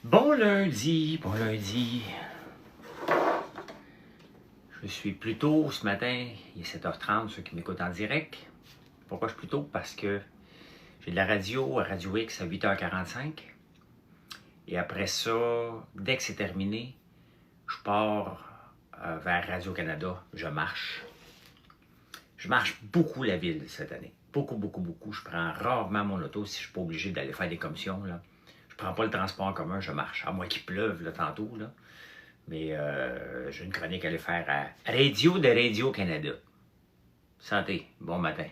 Bon lundi, bon lundi. Je suis plus tôt ce matin, il est 7h30, ceux qui m'écoutent en direct. Pourquoi je suis plus tôt? Parce que j'ai de la radio à Radio X à 8h45. Et après ça, dès que c'est terminé, je pars vers Radio-Canada, je marche. Je marche beaucoup la ville cette année. Beaucoup, beaucoup, beaucoup. Je prends rarement mon auto si je ne suis pas obligé d'aller faire des commissions. Là. Je ne prends pas le transport en commun, je marche. À moins qu'il pleuve là, tantôt. Là. Mais j'ai une chronique à aller faire à Radio de Radio-Canada. Santé, bon matin.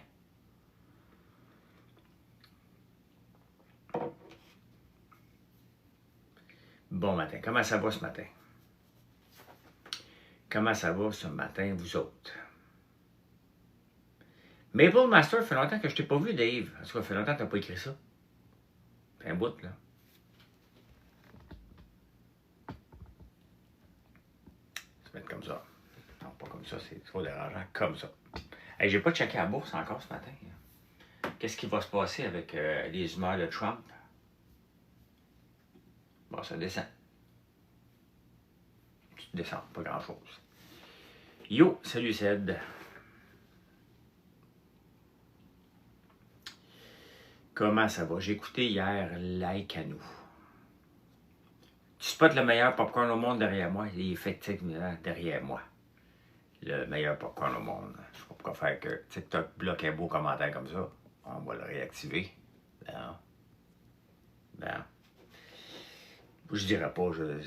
Bon matin. Comment ça va ce matin? Comment ça va ce matin, vous autres? Maple Master, ça fait longtemps que je t'ai pas vu, Dave. En tout cas, ça fait longtemps que tu n'as pas écrit ça. Ça fait un bout, là. Ça va être comme ça. Non, pas comme ça, c'est trop dérangeant. Comme ça. Hey, j'ai pas checké la bourse encore ce matin. Qu'est-ce qui va se passer avec les humeurs de Trump? Bon, ça descend. Tu descends, pas grand-chose. Yo, salut Ced. Comment ça va? J'ai écouté hier Like à nous. Tu spots le meilleur popcorn au monde derrière moi. Il est effectivement derrière moi. Le meilleur popcorn au monde. Je sais pas pourquoi faire que TikTok bloque un beau commentaire comme ça. On va le réactiver. Ben. Je dirais pas, je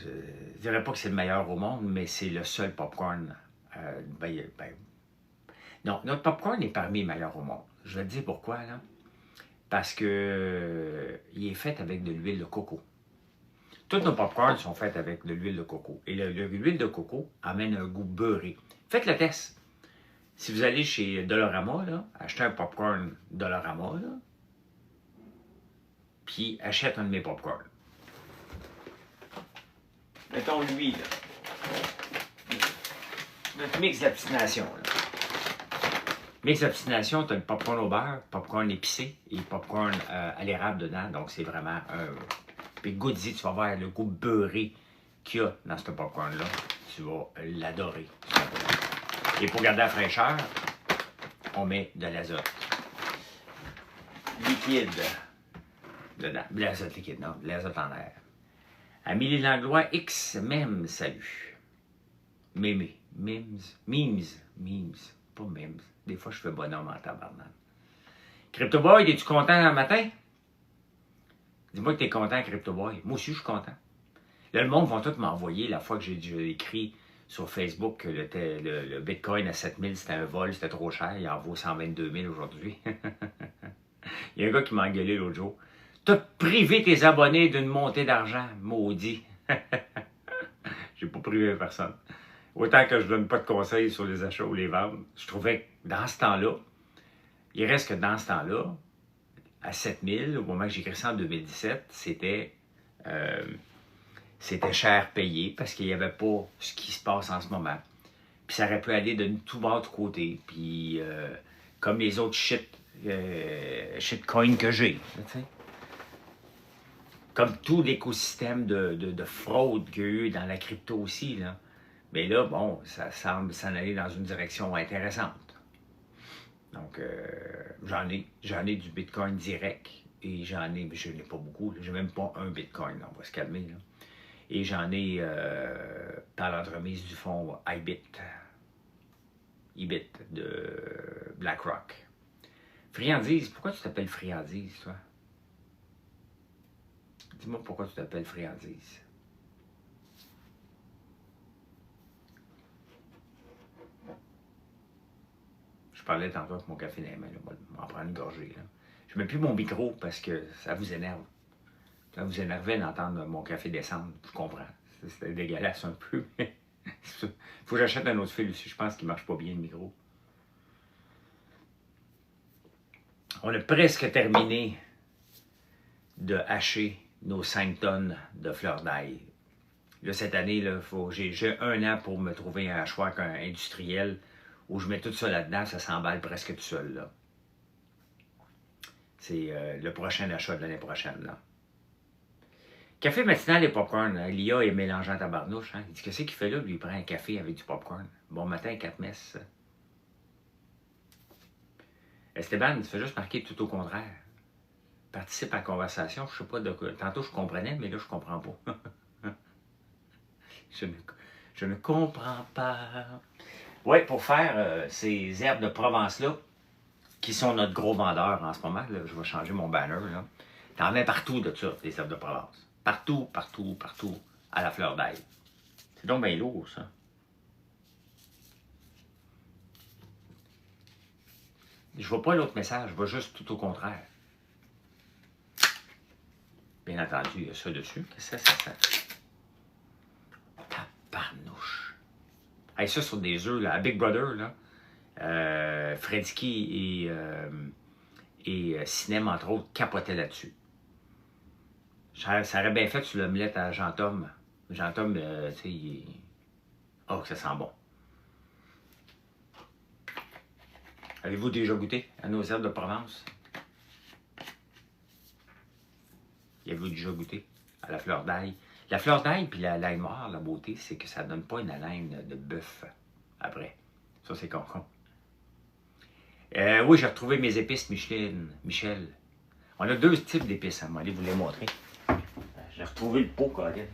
dirais pas que c'est le meilleur au monde, mais c'est le seul popcorn. Non, notre popcorn est parmi les meilleurs au monde. Je vais te dire pourquoi, là. Parce que il est fait avec de l'huile de coco. Tous nos popcorns sont faits avec de l'huile de coco. Et l'huile de coco amène un goût beurré. Faites le test. Si vous allez chez Dollarama, là, achetez un popcorn Dollarama, là, puis achète un de mes popcorns. Mettons lui, là. Notre mix d'obstination, là. Mix d'obstination, tu as le popcorn au beurre, popcorn épicé et popcorn à l'érable dedans. Donc, c'est vraiment un... Puis goûte-y, tu vas voir le goût beurré qu'il y a dans ce popcorn-là. Tu vas l'adorer. Et pour garder la fraîcheur, on met de l'azote liquide dedans. De l'azote liquide, non, de l'azote en air. Amélie Langlois, X, même, salut. Mémé, memes, pas memes. Des fois, je fais bonhomme en tabarnak. Crypto Boy, es-tu content le matin? Dis-moi que t'es content, Crypto Boy. Moi aussi, je suis content. Là, le monde va tout m'envoyer la fois que j'ai écrit sur Facebook que le Bitcoin à 7000, c'était un vol, c'était trop cher. Il en vaut 122 000 aujourd'hui. Il y a un gars qui m'a engueulé l'autre jour. T'as privé tes abonnés d'une montée d'argent, maudit. J'ai pas privé personne. Autant que je donne pas de conseils sur les achats ou les ventes, je trouvais que dans ce temps-là, il reste que dans ce temps-là, à 7000, au moment que j'ai écrit ça en 2017, c'était cher payé parce qu'il n'y avait pas ce qui se passe en ce moment. Puis ça aurait pu aller de tout bas de côté. Puis comme les autres shitcoins que j'ai. Comme tout l'écosystème de fraude qu'il y a eu dans la crypto aussi. Là. Mais là, bon, ça semble s'en aller dans une direction intéressante. Donc, j'en ai du Bitcoin direct. Et je n'ai pas beaucoup. J'ai même pas un Bitcoin. On va se calmer. Là. Et j'en ai par l'entremise du fonds IBIT de BlackRock. Friandise, pourquoi tu t'appelles Friandise, toi? Dis-moi pourquoi tu t'appelles Friandise. Je parlais tantôt avec mon café dans les mains, là, on va en prendre une gorgée. Là. Je ne mets plus mon micro parce que ça vous énerve. Ça vous énervait d'entendre mon café descendre, je comprends. C'était dégueulasse un peu, mais il faut que j'achète un autre fil aussi. Je pense qu'il ne marche pas bien le micro. On a presque terminé de hacher nos 5 tonnes de fleurs d'ail. Là, cette année, j'ai 1 an pour me trouver un hachoir industriel où je mets tout ça là-dedans, ça s'emballe presque tout seul. Là. C'est le prochain achat de l'année prochaine. Là. Café matinal et popcorn. L'IA est mélangeant à tabarnouche. Hein? Il dit, qu'est-ce qu'il fait là? Lui, il prend un café avec du popcorn. Bon matin, 4 messes. Esteban, tu fais juste marquer tout au contraire. Participe à la conversation. Je sais pas de quoi. Tantôt, je comprenais, mais là, je comprends pas. je ne comprends pas. Oui, pour faire ces herbes de Provence-là, qui sont notre gros vendeur en ce moment, là, je vais changer mon banner. T'en mets partout de ça, des herbes de Provence. Partout, partout, partout, à la fleur d'ail. C'est donc bien lourd, ça. Je vois pas l'autre message, je vois juste tout au contraire. Bien entendu, il y a ça dessus. Qu'est-ce que c'est ça? Tabarnouche. Hey, ça, sur des œufs, là, à Big Brother, là, Fredski et Sinem, entre autres, capotaient là-dessus. Ça aurait bien fait sur l'omelette à Jean-Tom. Jean-Tom, tu sais, il... Oh, ça sent bon. Avez-vous déjà goûté à nos herbes de Provence? Avez-vous déjà goûté à la fleur d'ail? La fleur d'ail puis l'ail noir, la beauté, c'est que ça ne donne pas une haleine de bœuf après. Ça, c'est con. Oui, j'ai retrouvé mes épices Michel. On a 2 types d'épices, hein. Je vais aller vous les montrer. J'ai retrouvé le pot, Colin.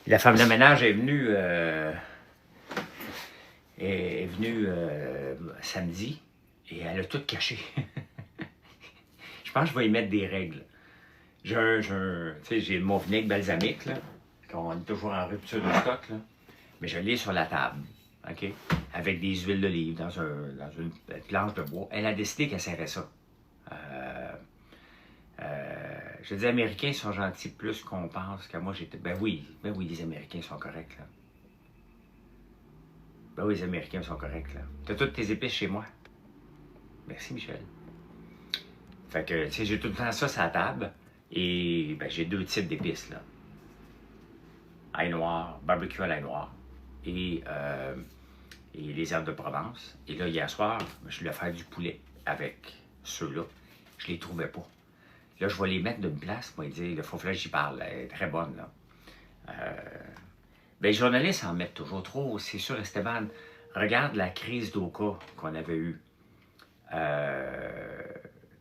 La femme de ménage est venue, samedi et elle a tout caché. Je pense que je vais y mettre des règles. J'ai mon vinaigre balsamique, là, qu'on est toujours en rupture de stock, là, mais je l'ai sur la table, OK? Avec des huiles d'olive dans une planche de bois. Elle a décidé qu'elle serrait ça. Je dis, les Américains sont gentils plus qu'on pense que moi j'étais. Ben oui, les Américains sont corrects, là. Ben oui, les Américains sont corrects, là. T'as toutes tes épices chez moi. Merci, Michel. Fait que, tu sais, j'ai tout le temps ça sur la table. Et, ben, j'ai 2 types d'épices, là. Ail noir, barbecue à l'ail noir. Et les herbes de Provence. Et là, hier soir, je voulais faire du poulet avec ceux-là. Je les trouvais pas. Là, je vais les mettre d'une place, moi, dire, il faut que j'y parle, elle est très bonne, là. Ben, les journalistes en mettent toujours trop, c'est sûr, Esteban. Regarde la crise d'Oka qu'on avait eue.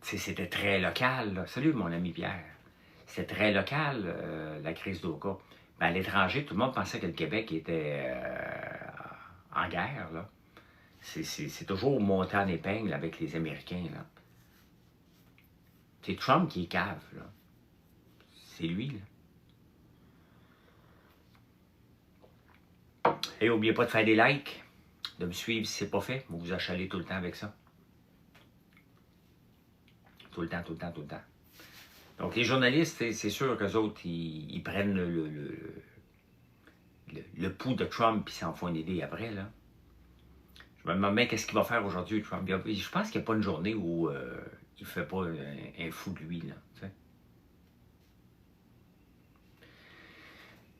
C'était très local, là. Salut, mon ami Pierre. C'était très local, la crise d'Oka. Ben, à l'étranger, tout le monde pensait que le Québec était en guerre, là. C'est toujours monté en épingle avec les Américains, là. C'est Trump qui est cave, là. C'est lui, là. Et n'oubliez pas de faire des likes, de me suivre si ce n'est pas fait. Vous vous achalez tout le temps avec ça. Tout le temps. Donc, les journalistes, c'est sûr qu'eux autres, ils prennent le pouls de Trump et s'en font une idée après, là. Je me demande bien qu'est-ce qu'il va faire aujourd'hui, Trump. Je pense qu'il n'y a pas une journée où il ne fait pas un fou de lui, là. T'sais.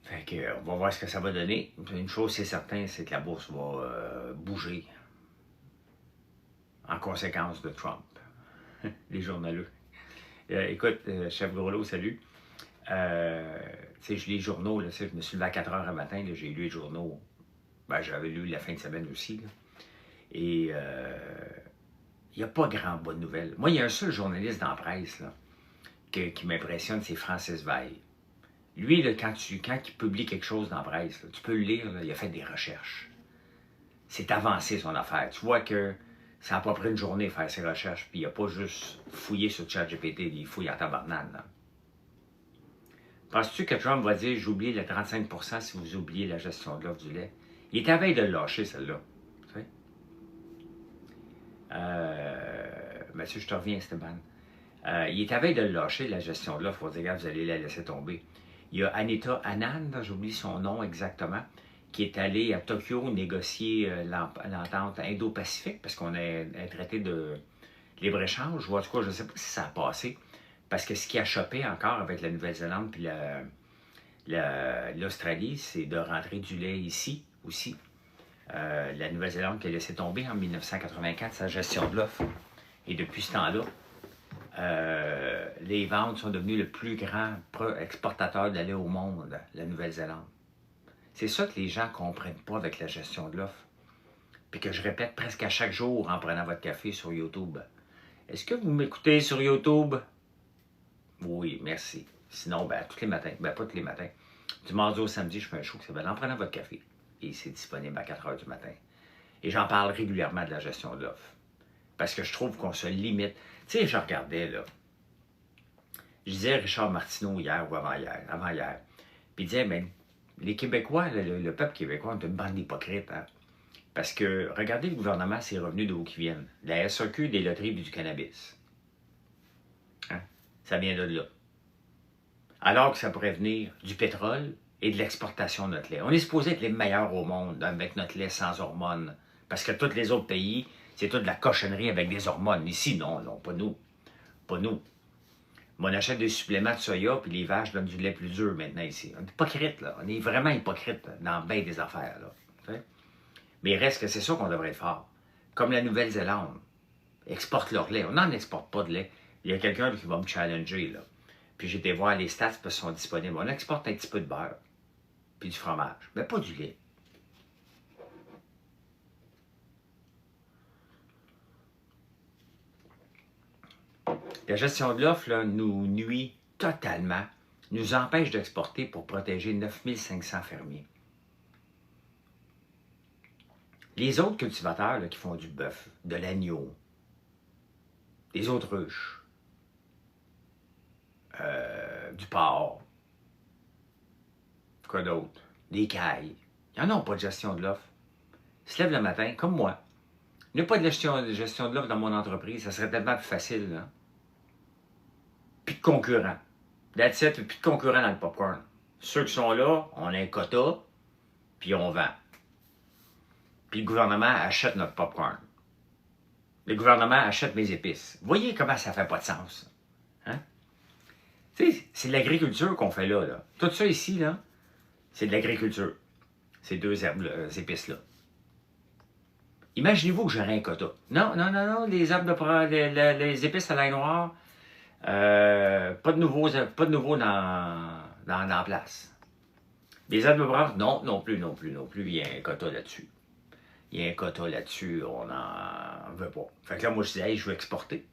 Fait que, on va voir ce que ça va donner. Une chose, c'est certain, c'est que la bourse va bouger en conséquence de Trump. Les journaleux. Écoute, chef Groslo, salut. Tu sais, je lis les journaux, là, je me suis levé à 4 h le matin, j'ai lu les journaux. Ben, j'avais lu la fin de semaine aussi, là. Et il n'y a pas grand bonne nouvelle. Moi, il y a un seul journaliste dans la presse là, qui m'impressionne, c'est Francis Veil. Lui, là, quand il publie quelque chose dans la presse, là, tu peux le lire, là, il a fait des recherches. C'est avancé son affaire. Tu vois que ça n'a pas pris une journée à faire ses recherches, puis il n'a pas juste fouillé sur ChatGPT, il fouille en tabarnane. Penses-tu que Trump va dire « J'oublie le 35% si vous oubliez la gestion de l'offre du lait ». Il est à veille de le lâcher, celle-là. Mathieu, je te reviens, Esteban. Il est à veille de le lâcher, la gestion de l'offre. On va dire, regarde, vous allez la laisser tomber. Il y a Anita Anand, j'oublie son nom exactement, qui est allée à Tokyo négocier l'entente Indo-Pacifique, parce qu'on est un traité de libre-échange, ou en tout cas, je ne sais pas si ça a passé, parce que ce qui a chopé encore avec la Nouvelle-Zélande puis l'Australie, c'est de rentrer du lait ici aussi. La Nouvelle-Zélande qui a laissé tomber en 1984 sa gestion de l'offre. Et depuis ce temps-là, les ventes sont devenues le plus grand exportateur de lait au monde, la Nouvelle-Zélande. C'est ça que les gens ne comprennent pas avec la gestion de l'offre. Puis que je répète presque à chaque jour en prenant votre café sur YouTube. Est-ce que vous m'écoutez sur YouTube? Oui, merci. Sinon, ben, tous les matins, ben pas tous les matins. Du mardi au samedi, je fais un show qui s'appelle En prenant votre café. Et c'est disponible à 4 h du matin. Et j'en parle régulièrement de la gestion de l'offre. Parce que je trouve qu'on se limite. Tu sais, je regardais, là. Je disais à Richard Martineau hier ou avant-hier. Puis il disait, mais les Québécois, le peuple québécois, on est une bande d'hypocrites. Hein? Parce que, regardez le gouvernement, ses revenus d'où qui viennent. La SAQ, des loteries et du cannabis. Hein? Ça vient de là. Alors que ça pourrait venir du pétrole et de l'exportation de notre lait. On est supposé être les meilleurs au monde avec notre lait sans hormones. Parce que tous les autres pays, c'est toute de la cochonnerie avec des hormones. Ici, non, pas nous. Pas nous. Mais on achète des suppléments de soya, puis les vaches donnent du lait plus dur maintenant ici. On est hypocrite, là. On est vraiment hypocrite dans bien des affaires, là. T'sais? Mais il reste que c'est ça qu'on devrait être fort. Comme la Nouvelle-Zélande. Exporte leur lait. On n'en exporte pas de lait. Il y a quelqu'un qui va me challenger, là. Puis j'ai été voir les stats parce qu'ils sont disponibles. On exporte un petit peu de beurre, puis du fromage. Mais pas du lait. La gestion de l'offre nous nuit totalement, nous empêche d'exporter pour protéger 9500 fermiers. Les autres cultivateurs là, qui font du bœuf, de l'agneau, des autruches, du porc, quoi d'autre, des cailles, ils n'en ont pas de gestion de l'offre. Ils se lèvent le matin, comme moi. Il n'y a pas de gestion de l'offre dans mon entreprise, ça serait tellement plus facile. Là. Puis de concurrents. That's it, puis de concurrents dans le popcorn. Ceux qui sont là, on a un quota, puis on vend. Puis le gouvernement achète notre popcorn. Le gouvernement achète mes épices. Voyez comment ça fait pas de sens. Hein? Tu sais, c'est de l'agriculture qu'on fait là. Tout ça ici, là, c'est de l'agriculture. Ces deux épices-là. Imaginez-vous que j'aurais un quota. Non, les les épices à l'ail noir, pas de nouveau dans la place. Les herbes de bras, non plus. Il y a un quota là-dessus. Il y a un quota là-dessus, on n'en veut pas. Fait que là, moi, je dis, hey, je veux exporter.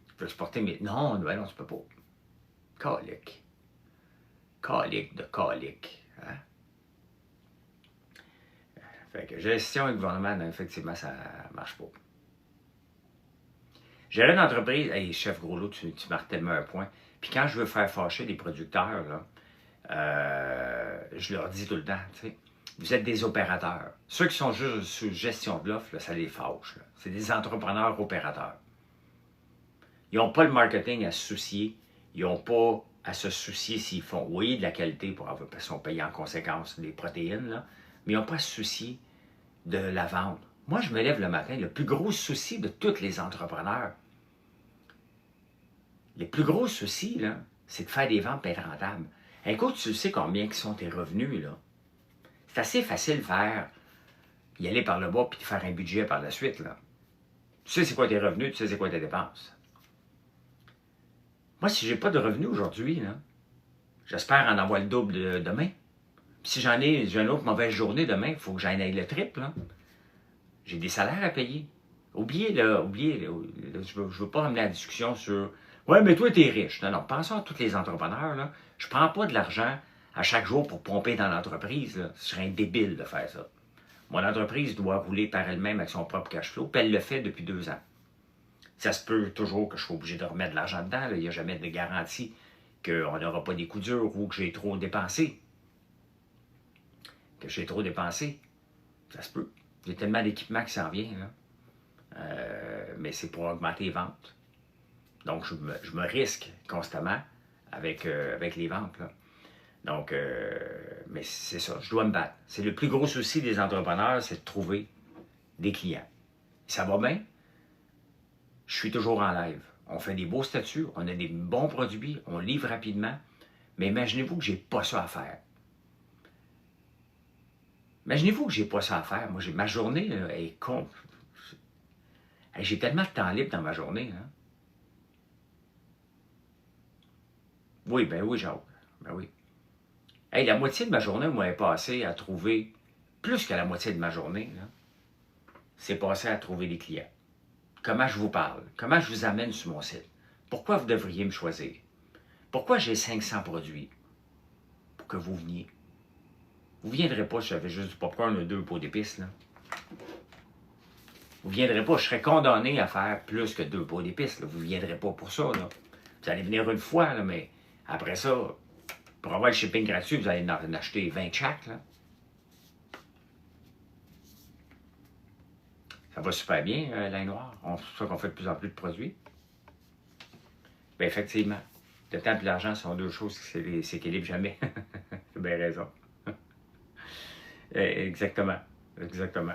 Je veux exporter, mais non, tu peux pas. Calique. Calique de calique. Hein? Fait que gestion et gouvernement, non, effectivement, ça ne marche pas. Gérer une entreprise, hey, chef Groslot, tu marques tellement un point. Puis quand je veux faire fâcher les producteurs, là, je leur dis tout le temps, tu sais, vous êtes des opérateurs. Ceux qui sont juste sous gestion de l'offre, ça les fâche. C'est des entrepreneurs opérateurs. Ils n'ont pas le marketing à se soucier. Ils n'ont pas à se soucier s'ils font, oui, de la qualité pour avoir, parce qu'on paye en conséquence des protéines, là, mais ils n'ont pas à se soucier de la vente. Moi, je me lève le matin, le plus gros souci de tous les entrepreneurs, les plus gros soucis, là, c'est de faire des ventes et être rentable. Écoute, tu sais combien qui sont tes revenus, là. C'est assez facile de faire, y aller par le bas puis de faire un budget par la suite, là. Tu sais c'est quoi tes revenus, tu sais c'est quoi tes dépenses. Moi, si j'ai pas de revenus aujourd'hui, là, j'espère en avoir le double demain. Puis si j'ai une autre mauvaise journée demain, il faut que j'aille le triple, là. J'ai des salaires à payer. Oubliez, là, je veux pas ramener la discussion sur « Ouais, mais toi, t'es riche. » Non, pensons à tous les entrepreneurs, là. Je prends pas de l'argent à chaque jour pour pomper dans l'entreprise, là. Ce serait débile de faire ça. Mon entreprise doit rouler par elle-même avec son propre cash flow, puis elle le fait depuis 2 ans. Ça se peut toujours que je sois obligé de remettre de l'argent dedans. Il n'y a jamais de garantie qu'on n'aura pas des coups durs ou que j'ai trop dépensé. Ça se peut. Il y a tellement d'équipements qui s'en vient, là. Mais c'est pour augmenter les ventes. Donc, je me risque constamment avec les ventes, là. Donc, mais c'est ça, je dois me battre. C'est le plus gros souci des entrepreneurs, c'est de trouver des clients. Ça va bien, je suis toujours en live. On fait des beaux statuts, on a des bons produits, on livre rapidement, mais imaginez-vous que j'ai pas ça à faire. Imaginez-vous que j'ai pas ça à faire. Moi, ma journée là, est con. J'ai tellement de temps libre dans ma journée. Hein. Oui, ben oui, Jacques. Ben oui. Hey, la moitié de ma journée, moi, est passée à trouver, plus que la moitié de ma journée, c'est passé à trouver des clients. Comment je vous parle? Comment je vous amène sur mon site? Pourquoi vous devriez me choisir? Pourquoi j'ai 500 produits? Pour que vous veniez. Vous ne viendrez pas si j'avais juste du popcorn ou 2 pots d'épices, là. Vous ne viendrez pas, je serais condamné à faire plus que 2 pots d'épices, là. Vous ne viendrez pas pour ça, là. Vous allez venir une fois, là, mais après ça, pour avoir le shipping gratuit, vous allez en acheter 20 chaque, là. Ça va super bien, l'ail noir. C'est pour ça qu'on fait de plus en plus de produits. Bien, effectivement, le temps et l'argent sont deux choses qui s'équilibrent jamais. Tu as bien raison. Exactement. Exactement.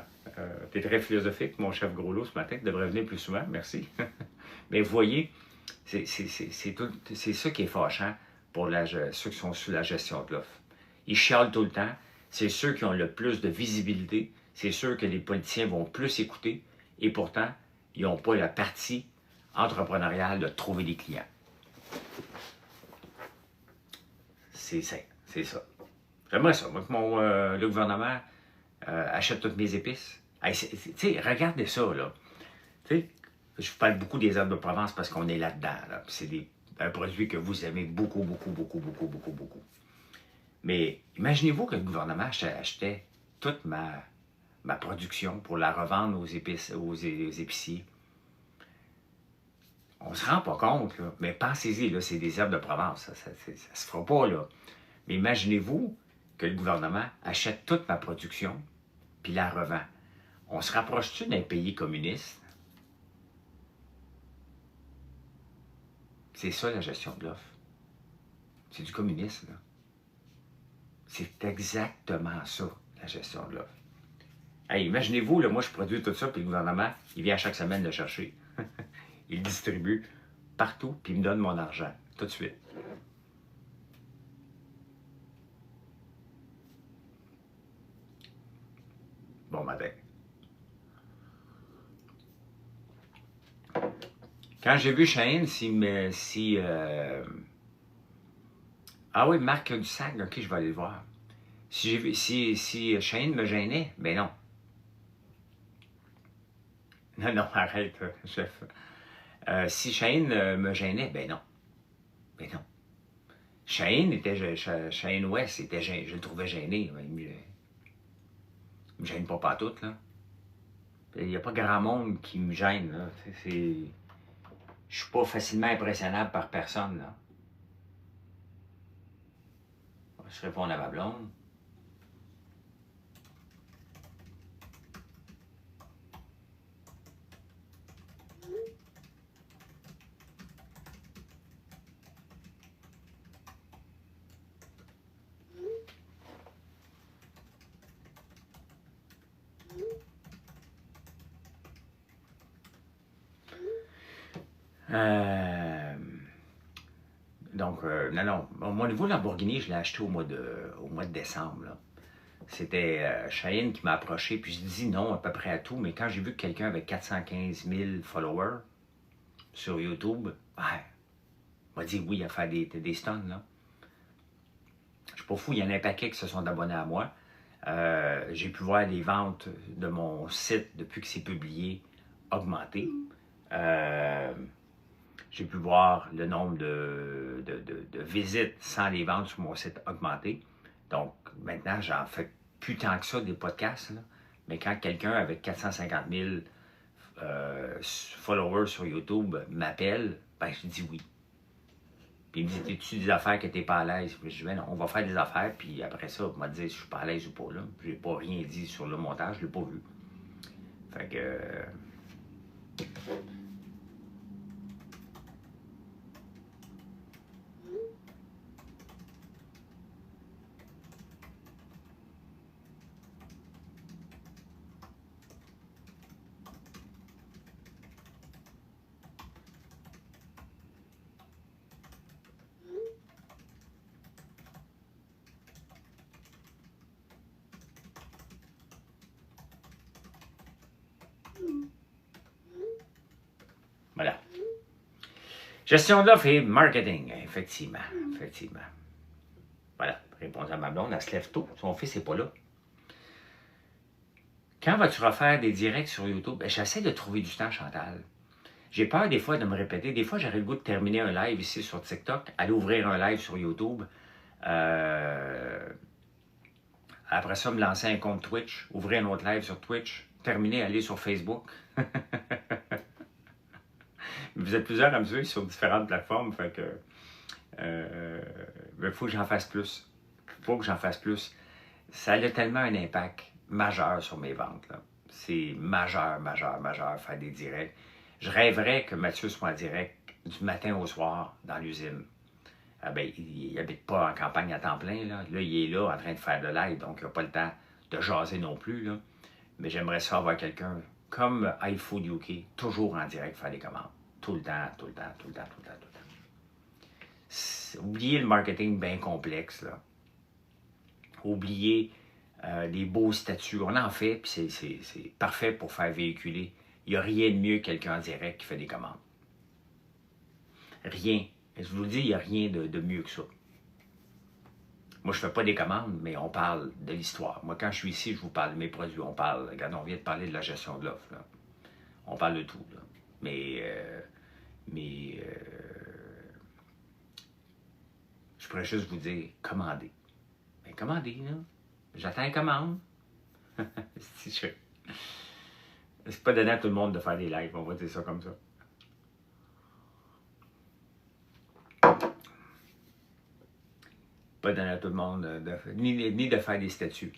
Tu es très philosophique, mon chef Groslo, ce matin. Tu devrais venir plus souvent. Merci. Mais vous voyez, c'est ça qui est fâchant pour ceux qui sont sous la gestion de l'offre. Ils chialent tout le temps. C'est ceux qui ont le plus de visibilité. C'est ceux que les politiciens vont plus écouter. Et pourtant, ils n'ont pas la partie entrepreneuriale de trouver des clients. C'est ça. J'aimerais ça. Moi, que le gouvernement achète toutes mes épices. Hey, tu sais, regardez ça, là. Tu sais, je vous parle beaucoup des herbes de Provence parce qu'on est là-dedans. Là. C'est un produit que vous aimez beaucoup, beaucoup, beaucoup, beaucoup, beaucoup, beaucoup. Mais imaginez-vous que le gouvernement achetait toute ma production pour la revendre aux épiciers. On se rend pas compte, là. Mais pensez-y, là, c'est des herbes de Provence. Ça se fera pas, là. Mais imaginez-vous que le gouvernement achète toute ma production puis la revend. On se rapproche-tu d'un pays communiste? C'est ça la gestion de l'offre. C'est du communisme, là. C'est exactement ça, la gestion de l'offre. Hey, imaginez-vous, là, moi je produis tout ça, puis le gouvernement, il vient chaque semaine le chercher. Il le distribue partout, puis il me donne mon argent, tout de suite. Bon matin. Quand j'ai vu Shane, ah oui, Marc Dussac, ok, je vais aller le voir. Si Shane me gênait, ben non. Non, arrête, chef. Si Shane me gênait, ben non. Ben non. Shane West, je le trouvais gêné. Il me gêne pas partout, là. Il n'y a pas grand monde qui me gêne, là. Je suis pas facilement impressionnable par personne, là. Je réponds à ma blonde. Donc, non. Mon nouveau Lamborghini, je l'ai acheté au mois de décembre. C'était Cheyenne qui m'a approché, puis je dis non à peu près à tout, mais quand j'ai vu que quelqu'un avec 415 000 followers sur YouTube, m'a dit oui à faire des stuns, là. Je suis pas fou, il y en a un paquet qui se sont abonnés à moi. J'ai pu voir les ventes de mon site depuis que c'est publié augmenter. J'ai pu voir le nombre de visites sans les ventes sur mon site augmenter. Donc, maintenant, j'en fais plus tant que ça des podcasts. Là. Mais quand quelqu'un avec 450 000 followers sur YouTube m'appelle, ben, je dis oui. Puis il me dit, tu des affaires que tu n'es pas à l'aise? Puis je dis, ben non, on va faire des affaires, puis après ça, on va te dire si je suis pas à l'aise ou pas. Là. Je n'ai pas rien dit sur le montage, je ne l'ai pas vu. Fait que... Gestion d'offres et marketing, effectivement. Effectivement. Voilà, réponse à ma blonde, elle se lève tôt. Son fils n'est pas là. Quand vas-tu refaire des directs sur YouTube? Ben, j'essaie de trouver du temps, Chantal. J'ai peur des fois de me répéter. Des fois, j'aurais le goût de terminer un live ici sur TikTok, aller ouvrir un live sur YouTube. Après ça, me lancer un compte Twitch, ouvrir un autre live sur Twitch, terminer, aller sur Facebook. Vous êtes plusieurs à me suivre sur différentes plateformes, fait que il faut que j'en fasse plus. Il faut que j'en fasse plus. Ça a tellement un impact majeur sur mes ventes. C'est majeur, majeur, majeur, faire des directs. Je rêverais que Mathieu soit en direct du matin au soir dans l'usine. Ah ben, il n'habite pas en campagne à temps plein. Là, il est là en train de faire de l'aide, donc il n'a pas le temps de jaser non plus. Là. Mais j'aimerais ça avoir quelqu'un comme iFood UK, toujours en direct, faire des commandes. Tout le temps, tout le temps, tout le temps, tout le temps, tout le temps. Oubliez le marketing bien complexe. Là. Oubliez des beaux statuts. On en fait, puis c'est parfait pour faire véhiculer. Il n'y a rien de mieux que quelqu'un en direct qui fait des commandes. Rien. Je vous le dis, il n'y a rien de mieux que ça. Moi, je ne fais pas des commandes, mais on parle de l'histoire. Moi, quand je suis ici, je vous parle de mes produits. On parle, regarde, on vient de parler de la gestion de l'offre. On parle de tout. Là. Mais je pourrais juste vous dire, commandez. Mais commandez, là. J'attends une commande. C'est pas donné à tout le monde de faire des lives, on va dire ça comme ça. Pas donné à tout le monde, ni de faire des statuts.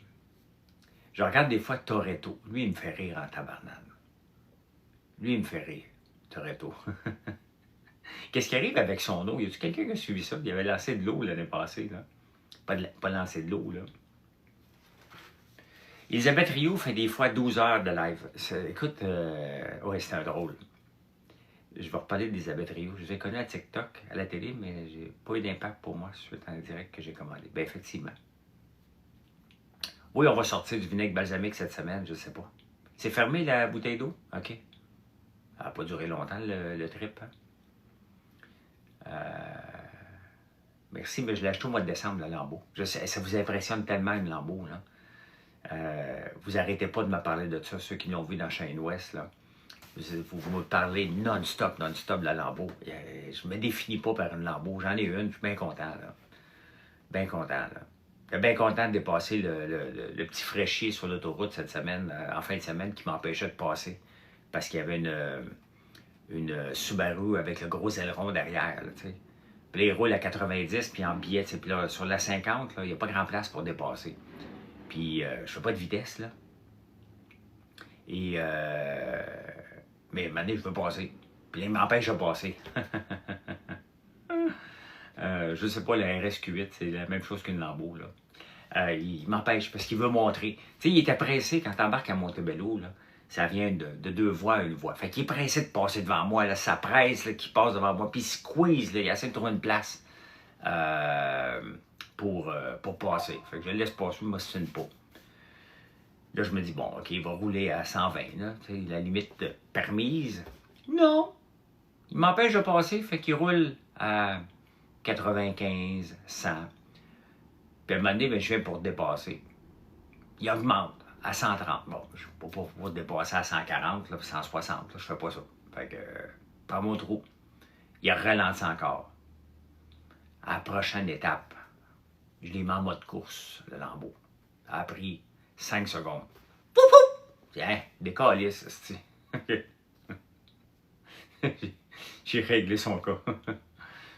Je regarde des fois Toretto. Lui, il me fait rire en tabarnane. Lui, il me fait rire, Toretto. Qu'est-ce qui arrive avec son eau? Y a-t-il quelqu'un qui a suivi ça? Il avait lancé de l'eau l'année passée, là. Pas lancé de l'eau, là. Elisabeth Rioux fait des fois 12 heures de live. Écoute, ouais, c'est un drôle. Je vais reparler d'Elisabeth Rioux. Je l'ai connue à TikTok, à la télé, mais j'ai pas eu d'impact pour moi suite à un direct que j'ai commandé. Bien, effectivement. Oui, on va sortir du vinaigre balsamique cette semaine, je sais pas. C'est fermé, la bouteille d'eau? OK. Ça n'a pas duré longtemps, le trip. Hein? Merci, mais je l'ai acheté au mois de décembre, le Lambeau. Je sais, ça vous impressionne tellement, une Lambeau, là. Vous arrêtez pas de me parler de ça, ceux qui l'ont vu dans Chine Ouest, là. Vous me parlez non-stop de la Lambeau. Je me définis pas par une Lambeau. J'en ai une, je suis bien content, là. Bien content, là. Je suis bien content de dépasser le petit fraîchier sur l'autoroute cette semaine, en fin de semaine, qui m'empêchait de passer. Parce qu'il y avait une Subaru avec le gros aileron derrière, là, tu sais. Puis là, il roule à 90, puis en billet, puis là, sur la 50, il n'y a pas grand place pour dépasser. Puis, je fais pas de vitesse, là. Et, mais à un moment donné, je veux passer. Puis là, il m'empêche de passer. Je sais pas, la RSQ8, c'est la même chose qu'une Lambeau, là. Il m'empêche parce qu'il veut montrer. Tu sais, il était pressé quand t'embarques à Montebello, là. Ça vient de 2 voies à 1 voie. Fait qu'il est pressé de passer devant moi, là. Ça presse, là, qu'il passe devant moi. Puis il squeeze, là. Il essaie de trouver une place pour passer. Fait que je le laisse passer, moi, c'est une peau. Là, je me dis, bon, OK, il va rouler à 120, là. Tu sais, la limite permise. Non! Il m'empêche de passer, fait qu'il roule à 95, 100. Puis à un moment donné, ben, je viens pour dépasser. Il augmente à 130. Bon, je ne peux pas pouvoir dépasser à 140, là, puis 160. Là, je fais pas ça. Fait que, prends mon trou. Il ralentit encore. À la prochaine étape, je l'ai mis en mode course, le Lambeau. Ça a pris 5 secondes. Pouf, pouf! Tiens, des calices, j'ai réglé son cas.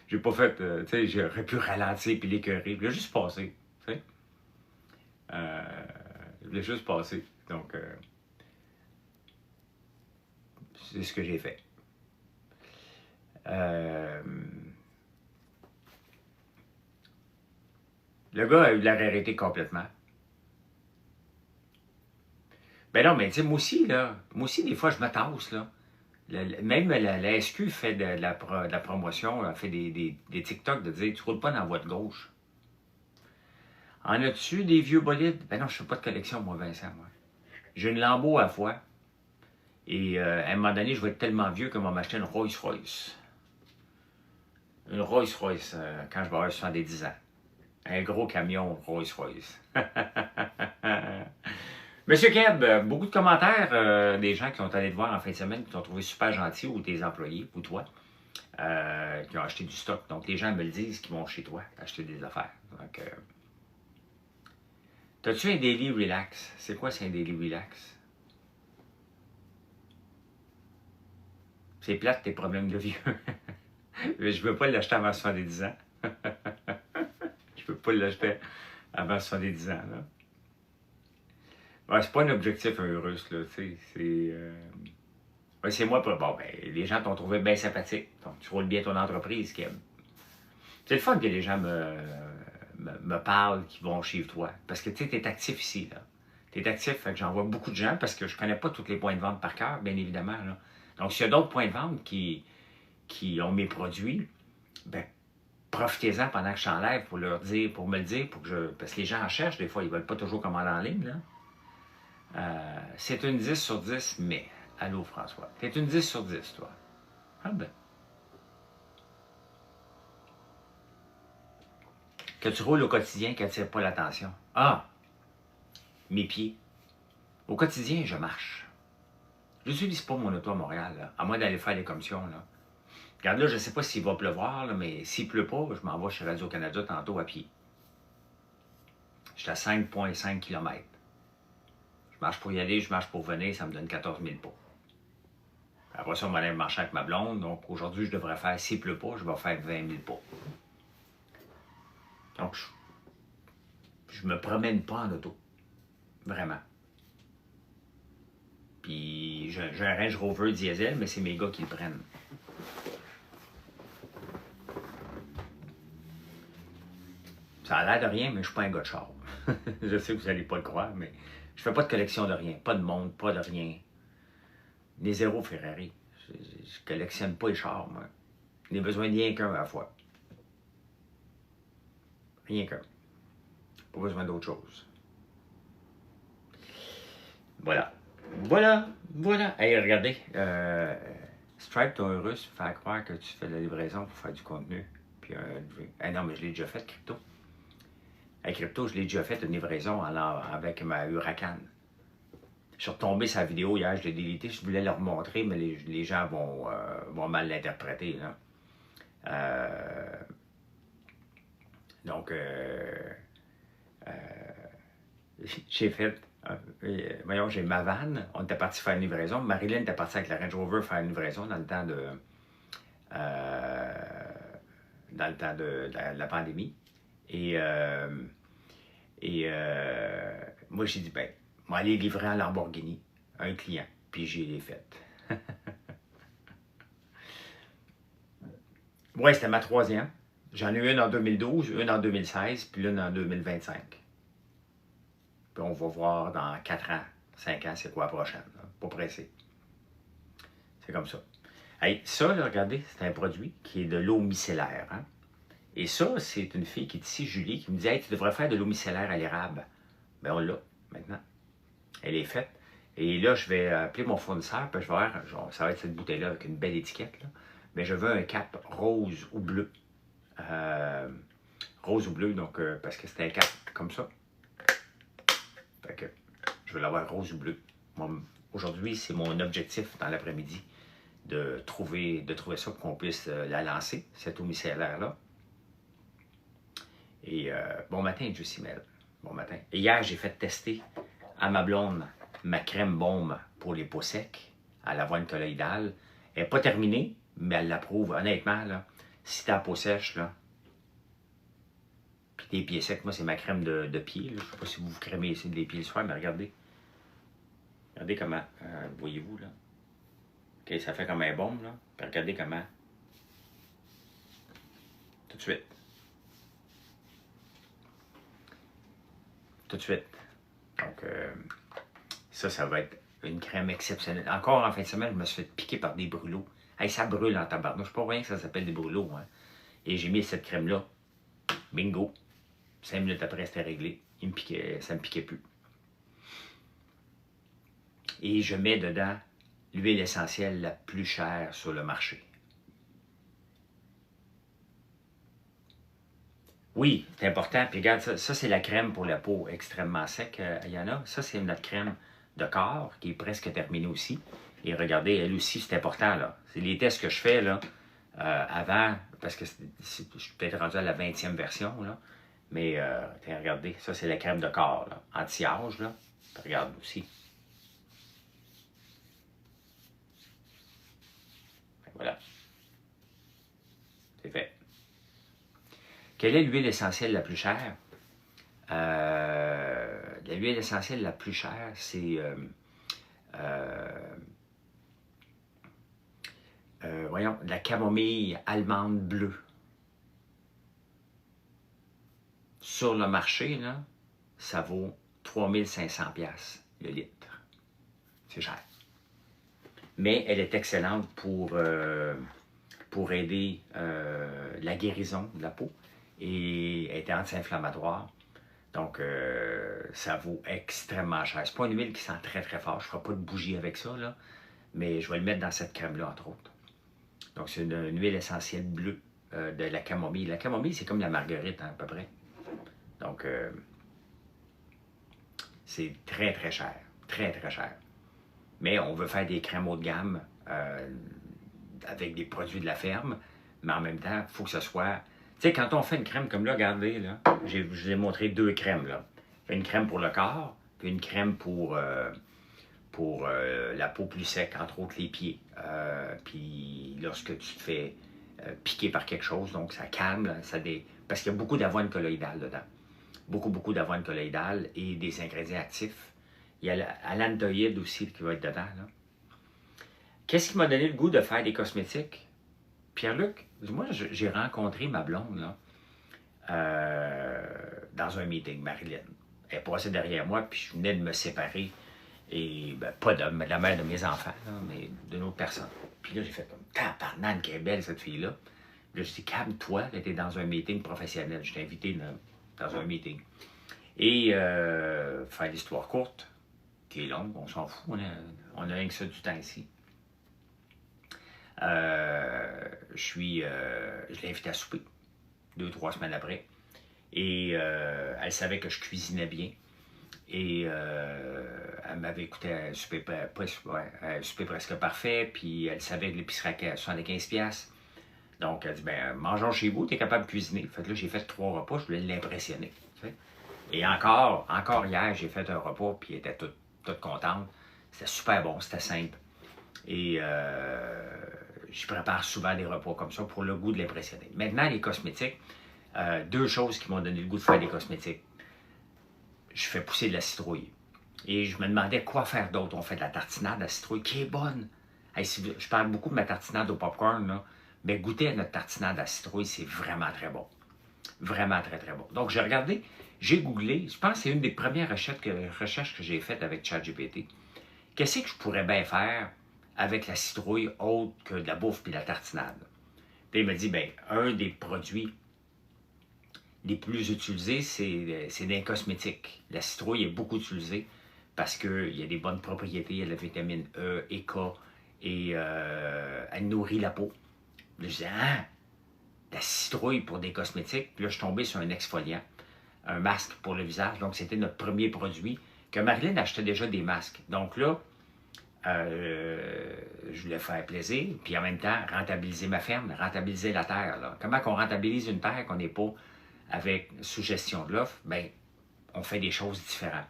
J'ai pas fait, tu sais, j'aurais pu ralentir puis l'écœurer. Il a juste passé, tu sais. Il a juste passé. Donc, c'est ce que j'ai fait. Le gars a eu l'air arrêté complètement. Ben non, mais tu sais, moi aussi, des fois, je me tasse, là. Même la SQ fait de la promotion, fait des TikTok de dire « Tu roules pas dans la voie de gauche ». En as-tu des vieux bolides? Ben non, je ne fais pas de collection, moi, Vincent, moi. J'ai une Lambeau à la fois. Et à un moment donné, je vais être tellement vieux qu'on va m'acheter une Rolls-Royce. une Rolls-Royce quand je vais avoir 70 ans. Un gros camion Rolls-Royce. Monsieur Keb, beaucoup de commentaires des gens qui sont allés te voir en fin de semaine, qui t'ont trouvé super gentil, ou tes employés, ou toi, qui ont acheté du stock. Donc, les gens me le disent qu'ils vont chez toi acheter des affaires. Donc, t'as-tu un daily relax? C'est quoi, c'est un daily relax? C'est plate, tes problèmes de vieux. Je veux pas l'acheter avant 70 ans. Je peux pas l'acheter avant 70 ans, là. Ouais, c'est pas un objectif heureux, là, tu sais, c'est... Ouais, c'est moi, bon, ben, les gens t'ont trouvé bien sympathique, donc tu roules bien ton entreprise, Kim. C'est le fun que les gens me parlent, qui vont chez toi, parce que, tu sais, t'es actif ici, là. T'es actif, fait que j'en vois beaucoup de gens, parce que je connais pas tous les points de vente par cœur, bien évidemment, là. Donc, s'il y a d'autres points de vente qui ont mes produits, ben, profitez-en pendant que je t'enlève pour leur dire, pour me le dire, pour que je... Parce que les gens en cherchent, des fois, ils veulent pas toujours commander en ligne, là. C'est une 10 sur 10, mais... Allô, François. T'es une 10 sur 10, toi. Ah ben. Que tu roules au quotidien qui n'attire pas l'attention. Ah! Mes pieds. Au quotidien, je marche. Je n'utilise pas mon auto à Montréal, là, à moins d'aller faire des commissions, là. Regarde là, je ne sais pas s'il va pleuvoir, là, mais s'il ne pleut pas, je m'en vais chez Radio-Canada tantôt à pied. Je suis à 5,5 km. Je marche pour y aller, je marche pour venir, ça me donne 14 000 pas. Après ça, on va aller marcher avec ma blonde, donc aujourd'hui, je devrais faire, s'il ne pleut pas, je vais faire 20 000 pas. Donc, je me promène pas en auto. Vraiment. Puis, j'ai un Range Rover diesel, mais c'est mes gars qui le prennent. Ça a l'air de rien, mais je suis pas un gars de char. Je sais que vous n'allez pas le croire, mais je fais pas de collection de rien. Pas de monde, pas de rien. Des zéros Ferrari. Je collectionne pas les chars, moi. Je n'ai besoin de rien qu'un à la fois. Rien qu'un. Pas besoin d'autre chose. Voilà. Voilà. Hey, regardez. Stripe, ton russe, fait croire que tu fais de la livraison pour faire du contenu. Puis, non, mais je l'ai déjà fait, Crypto. Avec Crypto, je l'ai déjà fait une livraison avec ma Huracan. Je suis retombé sur la vidéo hier, je l'ai délité, je voulais leur montrer, mais les gens vont mal l'interpréter. Donc, j'ai fait, voyons, j'ai ma vanne, on était parti faire une livraison. Marilyn était partie avec la Range Rover faire une livraison dans le temps de la pandémie. Et moi, j'ai dit, ben, je vais aller livrer en Lamborghini un client. Puis j'ai les fait. Oui, c'était ma troisième. J'en ai eu une en 2012, une en 2016, puis une en 2025. Puis on va voir dans 4 ans, 5 ans, c'est quoi la prochaine. Là. Pas pressé. C'est comme ça. Hey, ça, là, regardez, c'est un produit qui est de l'eau micellaire. Hein? Et ça, c'est une fille qui est ici, Julie, qui me dit « Hey, tu devrais faire de l'eau micellaire à l'érable. » Bien, on l'a, maintenant. Elle est faite. Et là, je vais appeler mon fournisseur, puis je vais voir, genre, ça va être cette bouteille-là avec une belle étiquette. Là. Mais je veux un cap rose ou bleu. Rose ou bleu, donc, parce que c'est un cap comme ça. Fait que je veux l'avoir rose ou bleu. Aujourd'hui, c'est mon objectif dans l'après-midi de trouver ça pour qu'on puisse la lancer, cette eau micellaire-là. Et bon matin, Jussimel. Bon matin. Et hier, j'ai fait tester à ma blonde ma crème baume pour les peaux secs à l'avoine colloïdale. Elle n'est pas terminée, mais elle l'approuve. Honnêtement, là, si tu as la peau sèche, là, puis tes pieds secs, moi, c'est ma crème de pied. Là. Je ne sais pas si vous crémez ici des pieds le soir, mais regardez. Regardez comment, voyez-vous, là. OK, ça fait comme un baume, là. Puis regardez comment. Tout de suite. Tout de suite. Donc, ça va être une crème exceptionnelle. Encore en fin de semaine, je me suis fait piquer par des brûlots. Hey, ça brûle en tabarnouche. Je sais pas rien que ça s'appelle des brûlots. Hein. Et j'ai mis cette crème-là. Bingo. 5 minutes après, c'était réglé. Ça me piquait plus. Et je mets dedans l'huile essentielle la plus chère sur le marché. Oui, c'est important. Puis regarde, ça c'est la crème pour la peau extrêmement sec, Ayana. Ça, c'est notre crème de corps qui est presque terminée aussi. Et regardez, elle aussi, c'est important, là. C'est les tests que je fais, là, avant, parce que je suis peut-être rendu à la 20e version, là. Mais, regardez, ça, c'est la crème de corps, là. Anti-âge, là. Puis regarde aussi. Voilà, c'est fait. Quelle est l'huile essentielle la plus chère? L'huile essentielle la plus chère, c'est voyons, de la camomille allemande bleue. Sur le marché, là, ça vaut 3500$ le litre. C'est cher. Mais elle est excellente pour aider la guérison de la peau et elle est anti-inflammatoire. Donc, ça vaut extrêmement cher. C'est pas une huile qui sent très très fort. Je ne ferai pas de bougie avec ça, là, mais je vais le mettre dans cette crème-là, entre autres. Donc, c'est une huile essentielle bleue de la camomille. La camomille, c'est comme la marguerite, hein, à peu près. Donc, c'est très très cher. Très très cher. Mais on veut faire des crèmes haut de gamme avec des produits de la ferme, mais en même temps, il faut que ce soit... Tu sais, quand on fait une crème comme là, regardez, là, je vous ai montré 2 crèmes, là. Une crème pour le corps, puis une crème pour la peau plus sec, entre autres les pieds. Puis lorsque tu te fais piquer par quelque chose, donc ça calme, parce qu'il y a beaucoup d'avoine colloïdale dedans. Beaucoup d'avoine colloïdale et des ingrédients actifs. Il y a l'allantoïde aussi qui va être dedans, là. Qu'est-ce qui m'a donné le goût de faire des cosmétiques? Pierre-Luc, moi, j'ai rencontré ma blonde là, dans un meeting, Marilyn. Elle est passée derrière moi, puis je venais de me séparer. Et ben, pas de la mère de mes enfants, là, mais d'une autre personne. Puis là, j'ai fait comme, tabarnane, qu'elle est belle, cette fille-là. Là, je dis, calme-toi, là, t'es dans un meeting professionnel. Je t'ai invité dans un meeting. Et, faire l'histoire courte, qui est longue, on s'en fout, on a rien que ça du temps ici. Je l'ai invitée à souper, 2-3 semaines après. Et elle savait que je cuisinais bien. Et elle m'avait écouté un souper presque parfait. Puis elle savait que l'épicerie à 75$. Donc elle dit, ben mangeons chez vous, t'es capable de cuisiner. Fait que là, j'ai fait 3 repas, je voulais l'impressionner. Et encore hier, j'ai fait un repas, puis elle était toute contente. C'était super bon, c'était simple. Et je prépare souvent des repas comme ça pour le goût de l'impressionner. Maintenant, les cosmétiques, 2 choses qui m'ont donné le goût de faire des cosmétiques. Je fais pousser de la citrouille. Et je me demandais quoi faire d'autre. On fait de la tartinade à citrouille qui est bonne. Hey, je parle beaucoup de ma tartinade au popcorn, là, mais goûter à notre tartinade à citrouille, c'est vraiment très bon. Vraiment très très bon. Donc j'ai regardé, j'ai googlé, je pense que c'est une des premières recherches que j'ai faites avec ChatGPT. Qu'est-ce que je pourrais bien faire avec la citrouille autre que de la bouffe et de la tartinade? Puis il m'a dit, ben, un des produits les plus utilisés, c'est des cosmétiques. La citrouille est beaucoup utilisée parce qu'il y a des bonnes propriétés, il y a la vitamine E et K, et elle nourrit la peau. Là, je disais, ah, la citrouille pour des cosmétiques. Puis là, je suis tombé sur un exfoliant, un masque pour le visage. Donc, c'était notre premier produit, que Marilyn achetait déjà des masques. Donc là, je voulais faire plaisir, puis en même temps, rentabiliser ma ferme, rentabiliser la terre. Là. Comment qu'on rentabilise une terre qu'on n'est pas avec sous gestion de l'offre? Bien, on fait des choses différentes.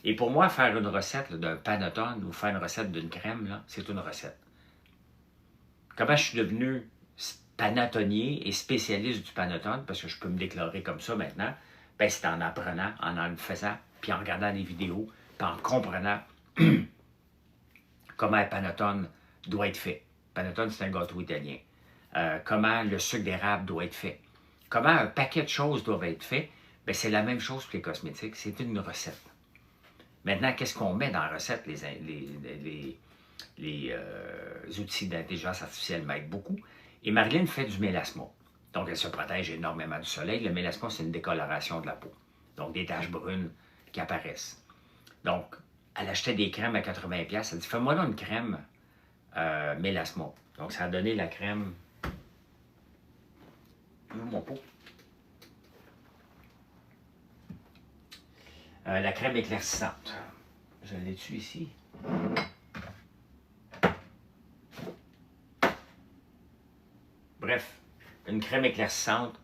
Et pour moi, faire une recette d'un panettone ou faire une recette d'une crème, c'est une recette. Comment je suis devenu panatonnier et spécialiste du panettone, parce que je peux me déclarer comme ça maintenant, ben c'est en apprenant, en le faisant, puis en regardant les vidéos, puis en comprenant comment un panettone doit être fait. Panettone, c'est un gâteau italien. Comment le sucre d'érable doit être fait. Comment un paquet de choses doivent être faits. Ben, c'est la même chose pour les cosmétiques. C'est une recette. Maintenant, qu'est-ce qu'on met dans la recette? Les outils d'intelligence artificielle m'aident beaucoup. Et Marilyn fait du mélasma. Donc, elle se protège énormément du soleil. Le mélasma, c'est une décoloration de la peau. Donc, des taches brunes qui apparaissent. Donc, elle achetait des crèmes à 80$. Elle dit, fais-moi là une crème mélasma. Donc, ça a donné la crème... Où mon pot? La crème éclaircissante. Je l'ai-tu ici? Bref, une crème éclaircissante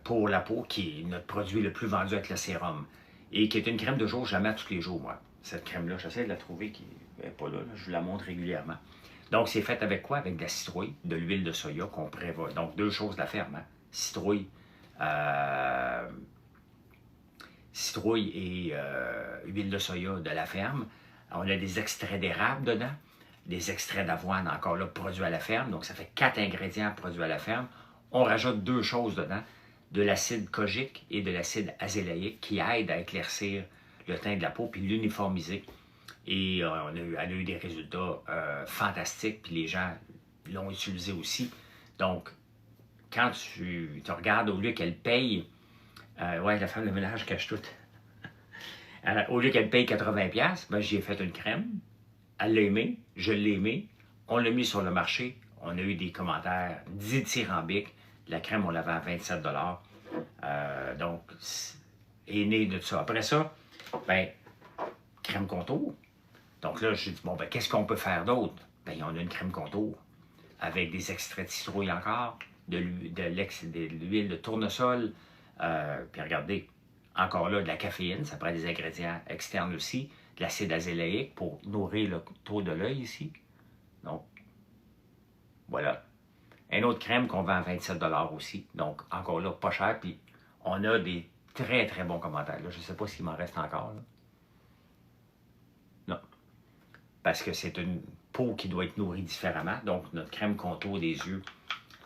pour la peau, qui est notre produit le plus vendu avec le sérum. Et qui est une crème de jour, jamais à tous les jours, moi. Cette crème-là, j'essaie de la trouver, qui n'est pas là, je vous la montre régulièrement. Donc, c'est fait avec quoi? Avec de la citrouille, de l'huile de soya qu'on prévoit. Donc, deux choses de la ferme, hein? Citrouille, citrouille et huile de soya de la ferme. On a des extraits d'érable dedans, des extraits d'avoine, encore là, produits à la ferme. Donc, ça fait 4 ingrédients produits à la ferme. On rajoute 2 choses dedans, de l'acide kojique et de l'acide azélaïque qui aident à éclaircir le teint de la peau puis l'uniformiser. Et elle a eu des résultats fantastiques, puis les gens l'ont utilisé aussi. Donc, quand tu regardes, au lieu qu'elle paye, ouais, la femme de ménage cache tout. Au lieu qu'elle paye 80$, ben, j'ai fait une crème. Elle l'a aimé, je l'ai aimé. On l'a mis sur le marché. On a eu des commentaires dithyrambiques. La crème, on l'avait à 27$. Donc, est né de ça. Après ça, ben, crème contour. Donc là, je dis, bon, ben, qu'est-ce qu'on peut faire d'autre? Ben, on a une crème contour avec des extraits de citrouille encore, de l'huile de tournesol. Puis regardez, encore là, de la caféine, ça prend des ingrédients externes aussi, de l'acide azélaïque pour nourrir le tour de l'œil ici. Donc, voilà. Une autre crème qu'on vend à 27$ aussi. Donc, encore là, pas cher. Puis, on a des très, très bons commentaires. Là, je ne sais pas s'il m'en reste encore. Là. Non. Parce que c'est une peau qui doit être nourrie différemment. Donc, notre crème contour des yeux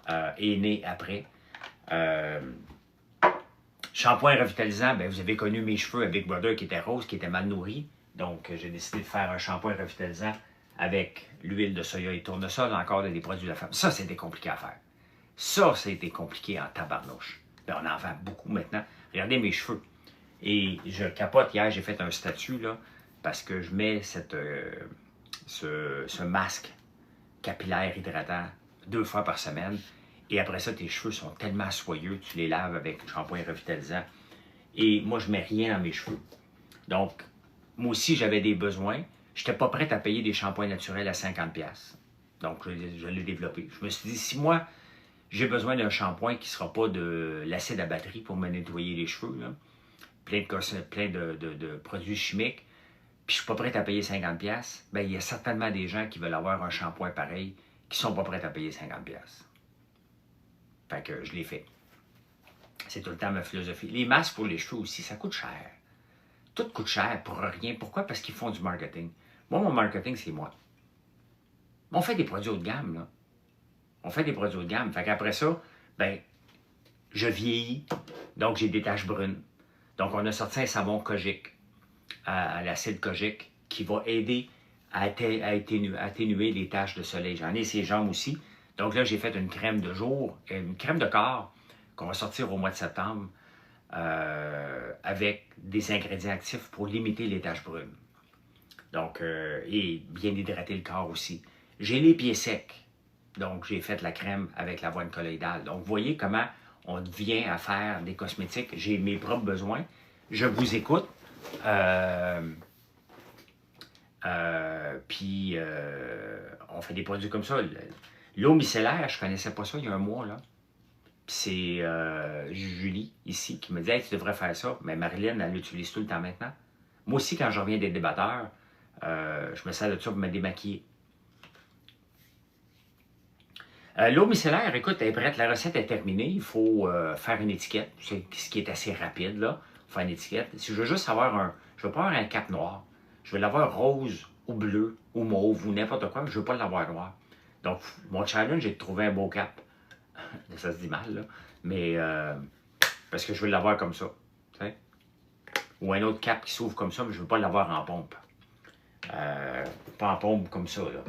est née après. Shampoing revitalisant, bien, vous avez connu mes cheveux avec Big Brother qui étaient roses, qui étaient mal nourris. Donc, j'ai décidé de faire un shampoing revitalisant avec l'huile de soya et tournesol, encore des produits de la femme. Ça, c'était compliqué à faire. Ça, c'était compliqué en tabarnouche. Bien, on en vend beaucoup maintenant. Regardez mes cheveux. Et je capote, hier, j'ai fait un statut, là, parce que je mets ce masque capillaire hydratant 2 fois par semaine. Et après ça, tes cheveux sont tellement soyeux, tu les laves avec un shampoing revitalisant. Et moi, je ne mets rien dans mes cheveux. Donc, moi aussi, j'avais des besoins. Je n'étais pas prête à payer des shampoings naturels à 50$. Donc, je l'ai développé. Je me suis dit, si moi, j'ai besoin d'un shampoing qui ne sera pas de l'acide à batterie pour me nettoyer les cheveux, là, plein de produits chimiques, puis je ne suis pas prête à payer 50$, bien, il y a certainement des gens qui veulent avoir un shampoing pareil qui ne sont pas prêts à payer 50$. Fait que je l'ai fait. C'est tout le temps ma philosophie. Les masques pour les cheveux aussi, ça coûte cher. Tout coûte cher pour rien. Pourquoi? Parce qu'ils font du marketing. Moi, mon marketing, c'est moi. On fait des produits haut de gamme, là. On fait des produits haut de gamme. Fait qu'après ça, ben, je vieillis. Donc, j'ai des taches brunes. Donc, on a sorti un savon kojique, à l'acide kojique, qui va aider à atténuer les taches de soleil. J'en ai ses jambes aussi. Donc là, j'ai fait une crème de jour, une crème de corps qu'on va sortir au mois de septembre avec des ingrédients actifs pour limiter les taches brunes. Donc, et bien hydrater le corps aussi. J'ai les pieds secs. Donc, j'ai fait la crème avec l'avoine colloïdale. Donc, vous voyez comment on vient à faire des cosmétiques. J'ai mes propres besoins. Je vous écoute. Puis, on fait des produits comme ça. L'eau micellaire, je ne connaissais pas ça il y a un mois, là. C'est Julie, ici, qui me dit « Hey, tu devrais faire ça. » Mais Marilyn, elle l'utilise tout le temps maintenant. Moi aussi, quand je reviens des débatteurs, je me sers de ça pour me démaquiller. L'eau micellaire, écoute, elle est prête. La recette est terminée. Il faut faire une étiquette, ce qui est assez rapide, là. Faire une étiquette. Si je veux juste avoir je veux pas avoir un cap noir. Je veux l'avoir rose ou bleu ou mauve ou n'importe quoi, mais je ne veux pas l'avoir noir. Donc, mon challenge est de trouver un beau cap. Ça se dit mal, là. Mais parce que je veux l'avoir comme ça. T'sais? Ou un autre cap qui s'ouvre comme ça, mais je ne veux pas l'avoir en pompe. Pas en pompe comme ça, là.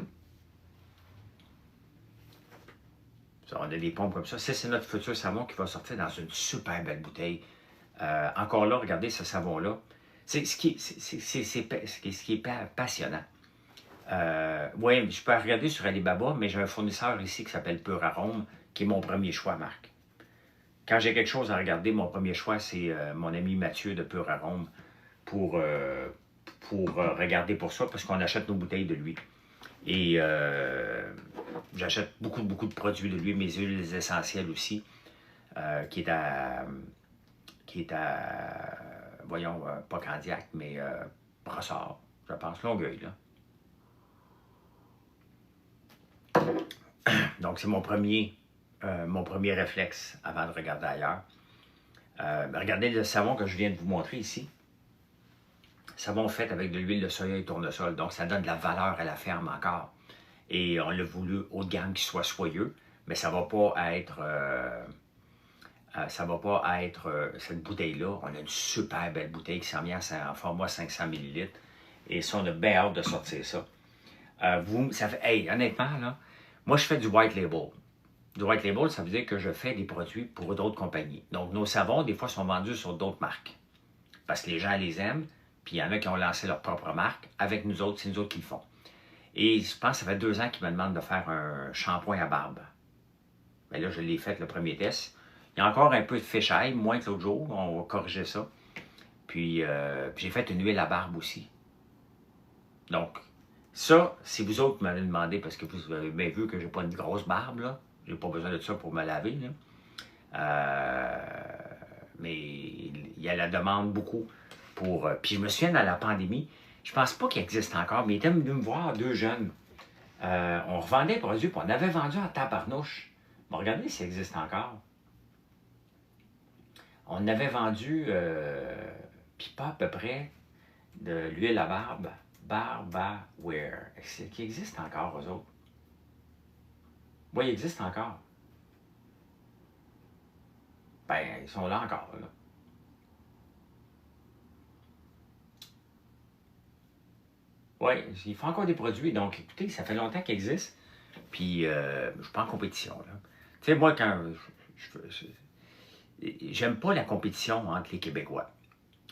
Ça, on a des pompes comme ça. Ça, c'est notre futur savon qui va sortir dans une super belle bouteille. Encore là, regardez ce savon-là. C'est ce qui est passionnant. Oui, je peux regarder sur Alibaba, mais j'ai un fournisseur ici qui s'appelle Pur Arôme, qui est mon premier choix, Marc. quand j'ai quelque chose à regarder, mon premier choix, c'est mon ami Mathieu de Pur Arôme pour regarder pour ça, parce qu'on achète nos bouteilles de lui. Et j'achète beaucoup, beaucoup de produits de lui, mes huiles essentielles aussi, qui est à, voyons, pas Candiac, mais Brossard, je pense, Longueuil, là. Donc, c'est mon premier réflexe avant de regarder ailleurs. Regardez le savon que je viens de vous montrer ici. Savon fait avec de l'huile de soya et tournesol. Donc, ça donne de la valeur à la ferme encore. Et on l'a voulu haut de gamme qui soit soyeux, mais ça ne va pas être... cette bouteille-là. On a une super belle bouteille qui s'en vient en format 500 ml. Et ça, on a bien hâte de sortir ça. Ça fait... Hey, honnêtement, là, moi, je fais du white label. Du white label, ça veut dire que je fais des produits pour d'autres compagnies. Donc, nos savons, des fois, sont vendus sur d'autres marques. Parce que les gens les aiment, puis il y en a qui ont lancé leur propre marque. Avec nous autres, c'est nous autres qui le font. Et je pense que ça fait 2 ans qu'ils me demandent de faire un shampoing à barbe. Bien là, je l'ai fait le premier test. Il y a encore un peu de fichaille, moins que l'autre jour. On va corriger ça. Puis j'ai fait une huile à barbe aussi. Donc, ça, si vous autres m'avez demandé, parce que vous avez bien vu que j'ai pas une grosse barbe, là. J'ai pas besoin de ça pour me laver, là. Mais il y a la demande beaucoup pour... puis je me souviens, dans la pandémie, je pense pas qu'il existe encore, mais ils étaient venus me voir, 2 jeunes. On revendait des produits, puis on avait vendu en tabarnouche. Mais regardez si ça existe encore. On avait vendu, puis pas à peu près, de l'huile à barbe, Barbaware, qui existe encore, eux autres. Oui, ils existent encore. Ben, ils sont là encore, là. Oui, ils font encore des produits. Donc, écoutez, ça fait longtemps qu'ils existent. Puis, je suis pas en compétition, là. Tu sais, moi, quand j'aime pas la compétition entre les Québécois.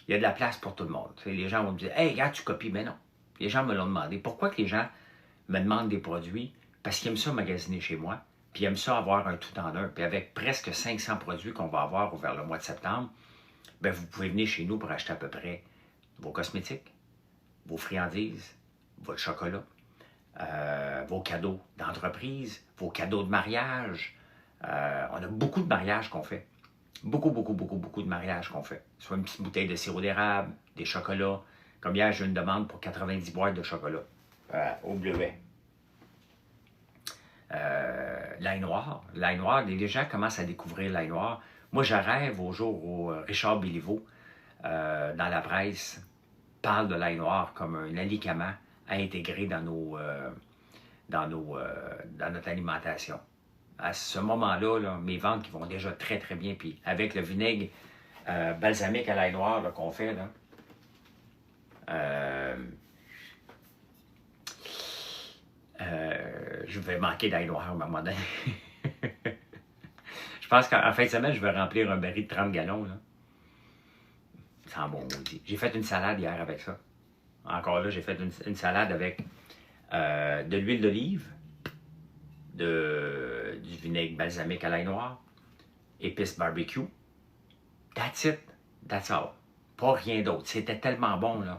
Il y a de la place pour tout le monde. Tu sais, les gens vont me dire « Hey, regarde, tu copies. » Mais non. Les gens me l'ont demandé. Pourquoi que les gens me demandent des produits? Parce qu'ils aiment ça magasiner chez moi. Puis ils aiment ça avoir un tout en un. Puis avec presque 500 produits qu'on va avoir vers le mois de septembre, bien, vous pouvez venir chez nous pour acheter à peu près vos cosmétiques, vos friandises, votre chocolat, vos cadeaux d'entreprise, vos cadeaux de mariage. On a beaucoup de mariages qu'on fait. Beaucoup, beaucoup, beaucoup, beaucoup de mariages qu'on fait. Soit une petite bouteille de sirop d'érable, des chocolats. Comme hier, j'ai une demande pour 90 boîtes de chocolat au bleuet. L'ail noir. L'ail noir, les gens commencent à découvrir l'ail noir. Moi, je rêve au jour où Richard Béliveau, dans la presse, parle de l'ail noir comme un alicament à intégrer dans notre alimentation. À ce moment-là, là, mes ventes qui vont déjà très, très bien. Puis avec le vinaigre balsamique à l'ail noir qu'on fait, là, je vais manquer d'ail noir à un moment donné. Je pense qu'en fin de semaine, je vais remplir un baril de 30 gallons. Là. Ça sent bon maudit. J'ai fait une salade hier avec ça. Encore là, j'ai fait une salade avec de l'huile d'olive, du vinaigre balsamique à l'ail noir, épices barbecue. That's it. That's all. Pas rien d'autre. C'était tellement bon, là.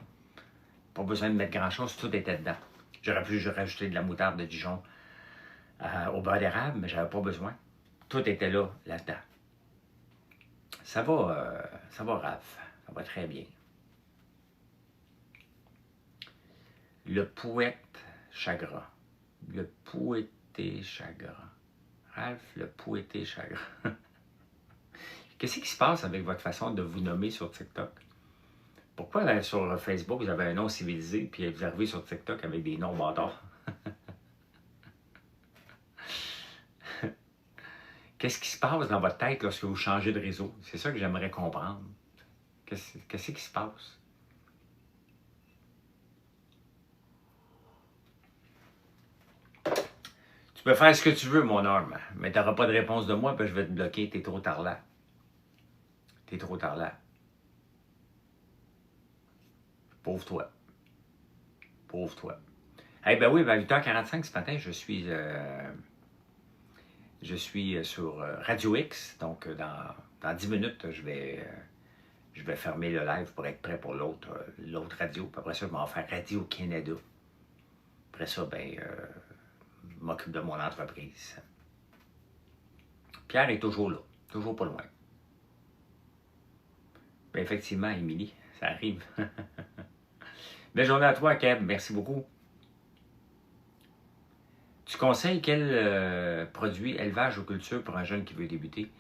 Pas besoin de mettre grand-chose, tout était dedans. J'aurais pu rajouter de la moutarde de Dijon au beurre d'érable, mais j'avais pas besoin. Tout était là, là-dedans. Ça va, Raph. Ça va très bien. Le poète chagrin. Le poété chagrin. Ralph, le poété chagrin. Qu'est-ce qui se passe avec votre façon de vous nommer sur TikTok? Pourquoi sur Facebook, vous avez un nom civilisé, puis vous arrivez sur TikTok avec des noms bâtards? Qu'est-ce qui se passe dans votre tête lorsque vous changez de réseau? C'est ça que j'aimerais comprendre. Qu'est-ce qui se passe? Tu peux faire ce que tu veux, mon homme, mais tu n'auras pas de réponse de moi, puis je vais te bloquer. T'es trop tard là. T'es trop tard là. Pauvre toi. Pauvre toi. Eh bien oui, à 8h45 ce matin, je suis Je suis sur Radio X, donc dans 10 minutes, je vais fermer le live pour être prêt pour l'autre radio. Puis après ça, je vais en faire Radio-Canada. Après ça, je m'occupe de mon entreprise. Pierre est toujours là, toujours pas loin. Ben, effectivement, Émilie, ça arrive. Belle journée à toi, Kev. Merci beaucoup. Tu conseilles quel produit élevage ou culture pour un jeune qui veut débuter?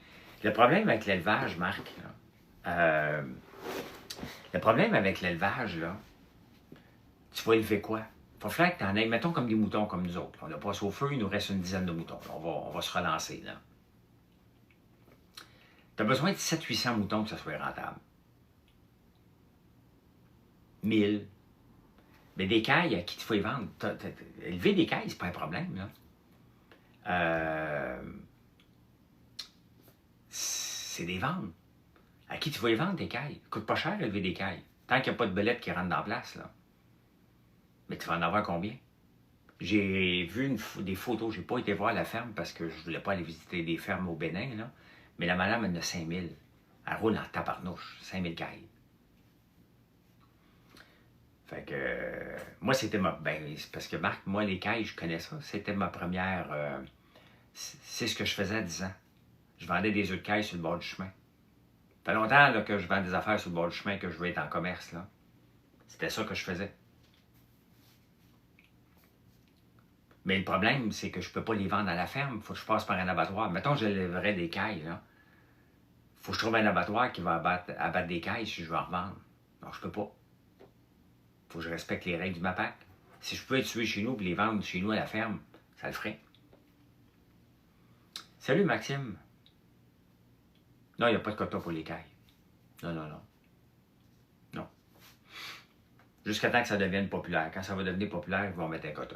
Le problème avec l'élevage, Marc, là, le problème avec l'élevage, là, tu vas élever quoi? Il va falloir que tu en aies, mettons comme des moutons comme nous autres. On a passé au feu, il nous reste une dizaine de moutons. On va se relancer, là. Tu as besoin de 700-800 moutons que ça soit rentable. 1000. Mais des cailles à qui il faut les vendre. Élever des cailles, c'est pas un problème, là. C'est des ventes. À qui tu vas les vendre, des cailles? Ça coûte pas cher élever des cailles. Tant qu'il n'y a pas de belette qui rentre dans la place, là. Mais tu vas en avoir combien? J'ai vu des photos, j'ai pas été voir la ferme parce que je voulais pas aller visiter des fermes au Bénin, là. Mais la madame, elle en a 5000. Elle roule en tabarnouche, 5000 cailles. Fait que, moi, c'était ma... c'est parce que Marc, moi, les cailles, je connais ça. C'était ma première... c'est ce que je faisais à 10 ans. Je vendais des œufs de caille sur le bord du chemin. Ça fait longtemps là, que je vends des affaires sur le bord du chemin, que je veux être en commerce, là. C'était ça que je faisais. Mais le problème, c'est que je ne peux pas les vendre à la ferme. Il faut que je passe par un abattoir. Mettons que je lèverais des cailles, là. Il faut que je trouve un abattoir qui va abattre des cailles si je veux en revendre. Non, je peux pas. Il faut que je respecte les règles du MAPAC. Si je pouvais tuer chez nous et les vendre chez nous à la ferme, ça le ferait. Salut Maxime. Non, il n'y a pas de quota pour les cailles. Non, non, non. Non. Jusqu'à temps que ça devienne populaire. Quand ça va devenir populaire, ils vont mettre un quota.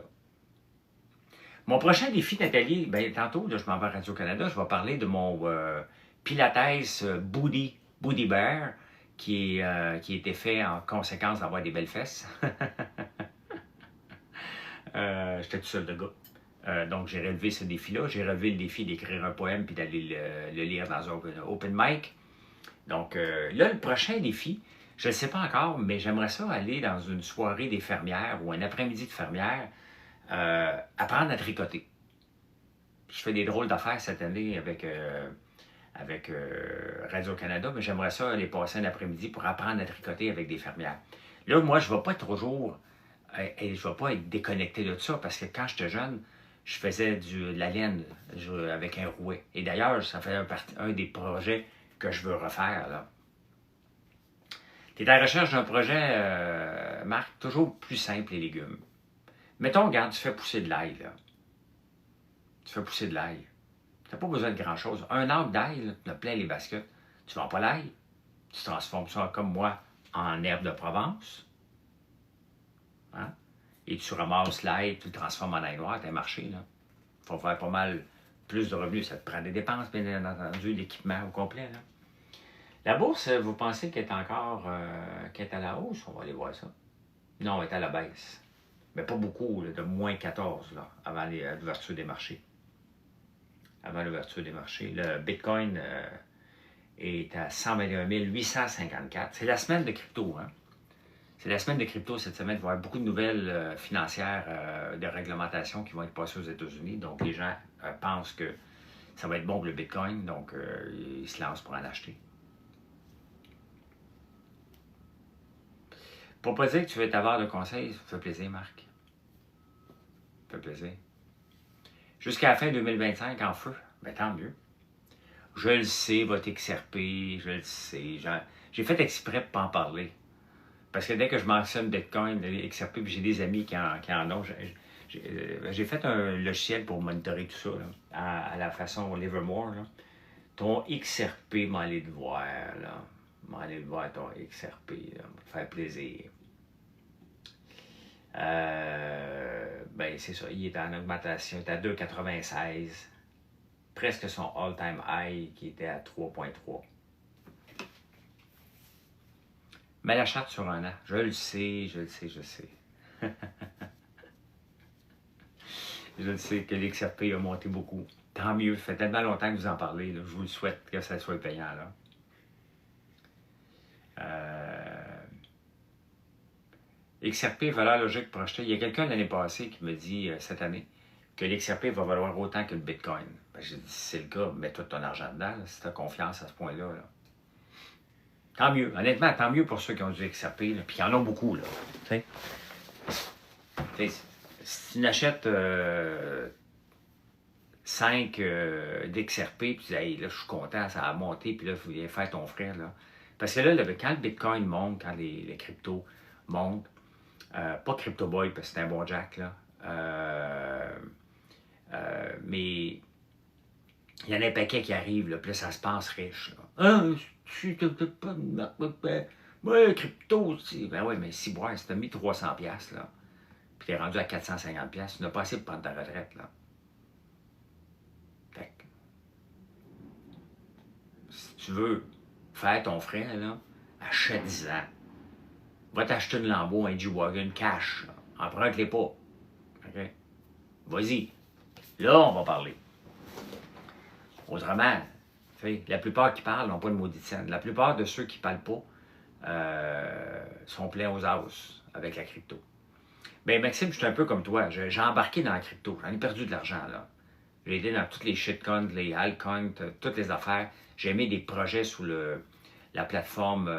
Mon prochain défi, Nathalie, tantôt, là, je m'en vais à Radio-Canada, je vais parler de mon Pilates Booty Bear qui a été fait en conséquence d'avoir des belles fesses. J'étais tout seul de gars. Donc, j'ai relevé ce défi-là. J'ai relevé le défi d'écrire un poème puis d'aller le lire dans un open mic. Donc, là, le prochain défi, je ne le sais pas encore, mais j'aimerais ça aller dans une soirée des fermières ou un après-midi de fermières, apprendre à tricoter. Je fais des drôles d'affaires cette année avec Radio-Canada, mais j'aimerais ça aller passer un après-midi pour apprendre à tricoter avec des fermières. Là, moi, je ne vais pas toujours, je ne vais pas être déconnecté de ça, parce que quand j'étais jeune, je faisais de la laine avec un rouet. Et d'ailleurs, ça fait un des projets que je veux refaire, là. Tu es à la recherche d'un projet, Marc, toujours plus simple, les légumes. Mettons, regarde, tu fais pousser de l'ail, là. Tu fais pousser de l'ail. Tu n'as pas besoin de grand-chose. Un arbre d'ail, tu as plein les baskets. Tu ne vends pas l'ail. Tu transformes ça, comme moi, en herbe de Provence. Hein? Et tu ramasses l'ail, tu le transformes en ail noir, tu as un marché, là. Il faut faire pas mal plus de revenus. Ça te prend des dépenses, bien entendu, l'équipement au complet, là. La bourse, vous pensez qu'elle est encore qu'elle est à la hausse? On va aller voir ça. Non, elle est à la baisse. Mais pas beaucoup, là, de moins 14 là, avant l'ouverture des marchés. Avant l'ouverture des marchés. Le Bitcoin est à 121 854. C'est la semaine de crypto, hein? C'est la semaine de crypto cette semaine. Il va y avoir beaucoup de nouvelles financières de réglementation qui vont être passées aux États-Unis. Donc, les gens pensent que ça va être bon pour le Bitcoin. Donc, ils se lancent pour en acheter. Pour pas dire que tu veux t'avoir de conseils, ça fait plaisir, Marc. Ça fait plaisir. Jusqu'à la fin 2025, en feu, ben tant mieux. Je le sais, votre XRP, je le sais. J'ai fait exprès pour pas en parler. Parce que dès que je mentionne Bitcoin, XRP, puis j'ai des amis qui en ont, j'ai fait un logiciel pour monitorer tout ça, là, à la façon Livermore. Là. Ton XRP, m'en aller te voir, là. M'en aller te voir ton XRP, là. Me faire plaisir. Ben, c'est ça, il est en augmentation, il est à 2,96. Presque son all-time high qui était à 3,3. Mais la charte sur un an, je le sais. Je le sais que l'XRP a monté beaucoup. Tant mieux. Ça fait tellement longtemps que vous en parlez. Là. Je vous le souhaite que ça soit payant. Là. XRP, valeur logique pour acheter. Il y a quelqu'un l'année passée qui me dit, cette année, que l'XRP va valoir autant que le Bitcoin. Ben, j'ai dit, si c'est le cas, mets tout ton argent dedans, là, si tu as confiance à ce point-là. Là. Tant mieux. Honnêtement, tant mieux pour ceux qui ont du XRP. Là. Puis il y en a beaucoup. Là. Si tu achètes 5 d'XRP, puis tu dis, hey, là, je suis content, ça a monté, puis là, il faut faire ton frère. Là. Parce que là, quand le Bitcoin monte, quand les cryptos montent, pas Crypto Boy, parce que c'est un bon Jack, là. Mais il y en a un paquet qui arrive, là, puis là, ça se pense riche. Là. Ah, tu t'as pas de. Ouais, crypto, ben oui, mais si boire, si t'as mis 300$, là, puis t'es rendu à 450$, tu n'as pas assez pour prendre ta retraite, là. Fait que, si tu veux faire ton frère, là, achète-en. Va t'acheter une Lambo, un G-Wagon cash. Emprunte-les pas. OK? Vas-y. Là, on va parler. Autrement, la plupart qui parlent n'ont pas de maudite scène. La plupart de ceux qui ne parlent pas sont pleins aux as avec la crypto. Bien, Maxime, je suis un peu comme toi. J'ai embarqué dans la crypto. J'en ai perdu de l'argent, là. J'ai été dans toutes les shitcoins, les altcoins, toutes les affaires. J'ai mis des projets sous la plateforme,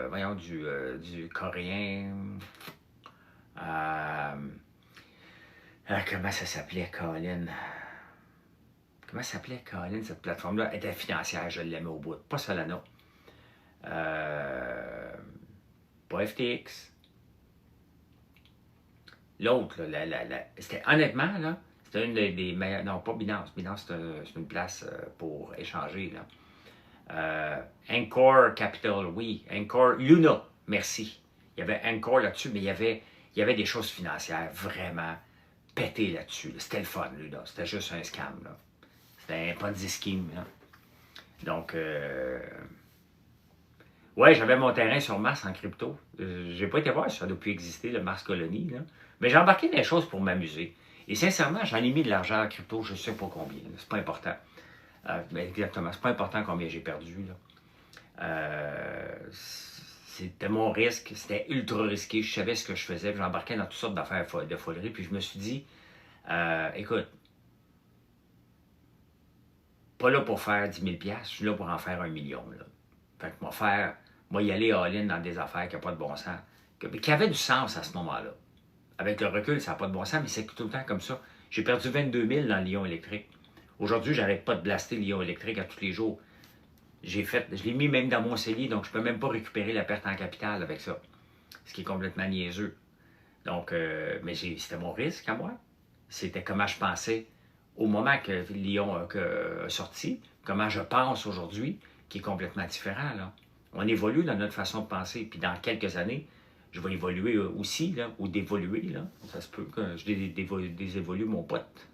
voyons, du coréen. Comment ça s'appelait, Colin? Comment ça s'appelait, Colin, cette plateforme-là? Elle était financière, je l'aimais au bout. Pas Solana. Pas FTX. L'autre, c'était honnêtement, là, c'était une des meilleures. Non, pas Binance. Binance, c'est une place pour échanger. Là. Anchor Capital, oui. Anchor Luna, merci. Il y avait Anchor là-dessus, mais il y avait des choses financières vraiment pétées là-dessus. Là. C'était le fun, Luna. C'était juste un scam. Là. C'était un Ponzi scheme. Là. Donc, ouais, j'avais mon terrain sur Mars en crypto. J'ai pas été voir si ça doit plus exister, le Mars Colony. Là. Mais j'ai embarqué des choses pour m'amuser. Et sincèrement, j'en ai mis de l'argent en crypto, je sais pas combien. C'est pas important. Exactement, c'est pas important combien j'ai perdu. Là. C'était mon risque, c'était ultra risqué. Je savais ce que je faisais. J'embarquais dans toutes sortes d'affaires de folerie. Puis je me suis dit, écoute, pas là pour faire 10 000$, je suis là pour en faire 1 million. Là. Fait que moi y aller all-in dans des affaires qui n'ont pas de bon sens, qui avaient du sens à ce moment-là. Avec le recul, ça n'a pas de bon sens, mais c'est tout le temps comme ça. J'ai perdu 22 000 dans le Lyon électrique. Aujourd'hui, j'arrête pas de blaster le Lyon électrique à tous les jours. Je l'ai mis même dans mon CELI, donc je ne peux même pas récupérer la perte en capital avec ça. Ce qui est complètement niaiseux. Donc, mais c'était mon risque à moi. C'était comment je pensais au moment que Lyon a sorti, comment je pense aujourd'hui, qui est complètement différent. Là. On évolue dans notre façon de penser, puis dans quelques années, je vais évoluer aussi, là, ou d'évoluer. Là. Ça se peut que je désévolue mon pote.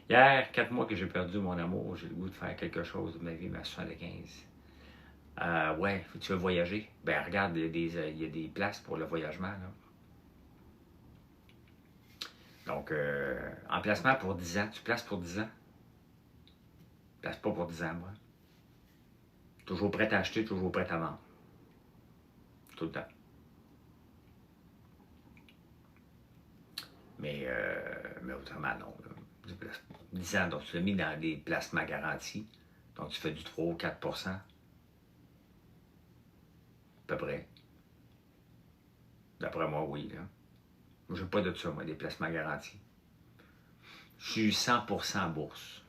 Hier, 4 mois que j'ai perdu mon amour, j'ai le goût de faire quelque chose de ma vie, ma 75. Ouais, tu veux voyager? Ben regarde, il y a des places pour le voyagement. Là. Donc, emplacement pour 10 ans. Tu places pour 10 ans? Place pas pour 10 ans, moi. Toujours prêt à acheter, toujours prêt à vendre. Tout le temps. Mais autrement, non. Là. 10 ans, donc tu l'as mis dans des placements garantis. Donc, tu fais du 3 ou 4 à peu près. D'après moi, oui. Là. Moi, je n'ai pas de ça, moi, des placements garantis. Je suis 100% bourse.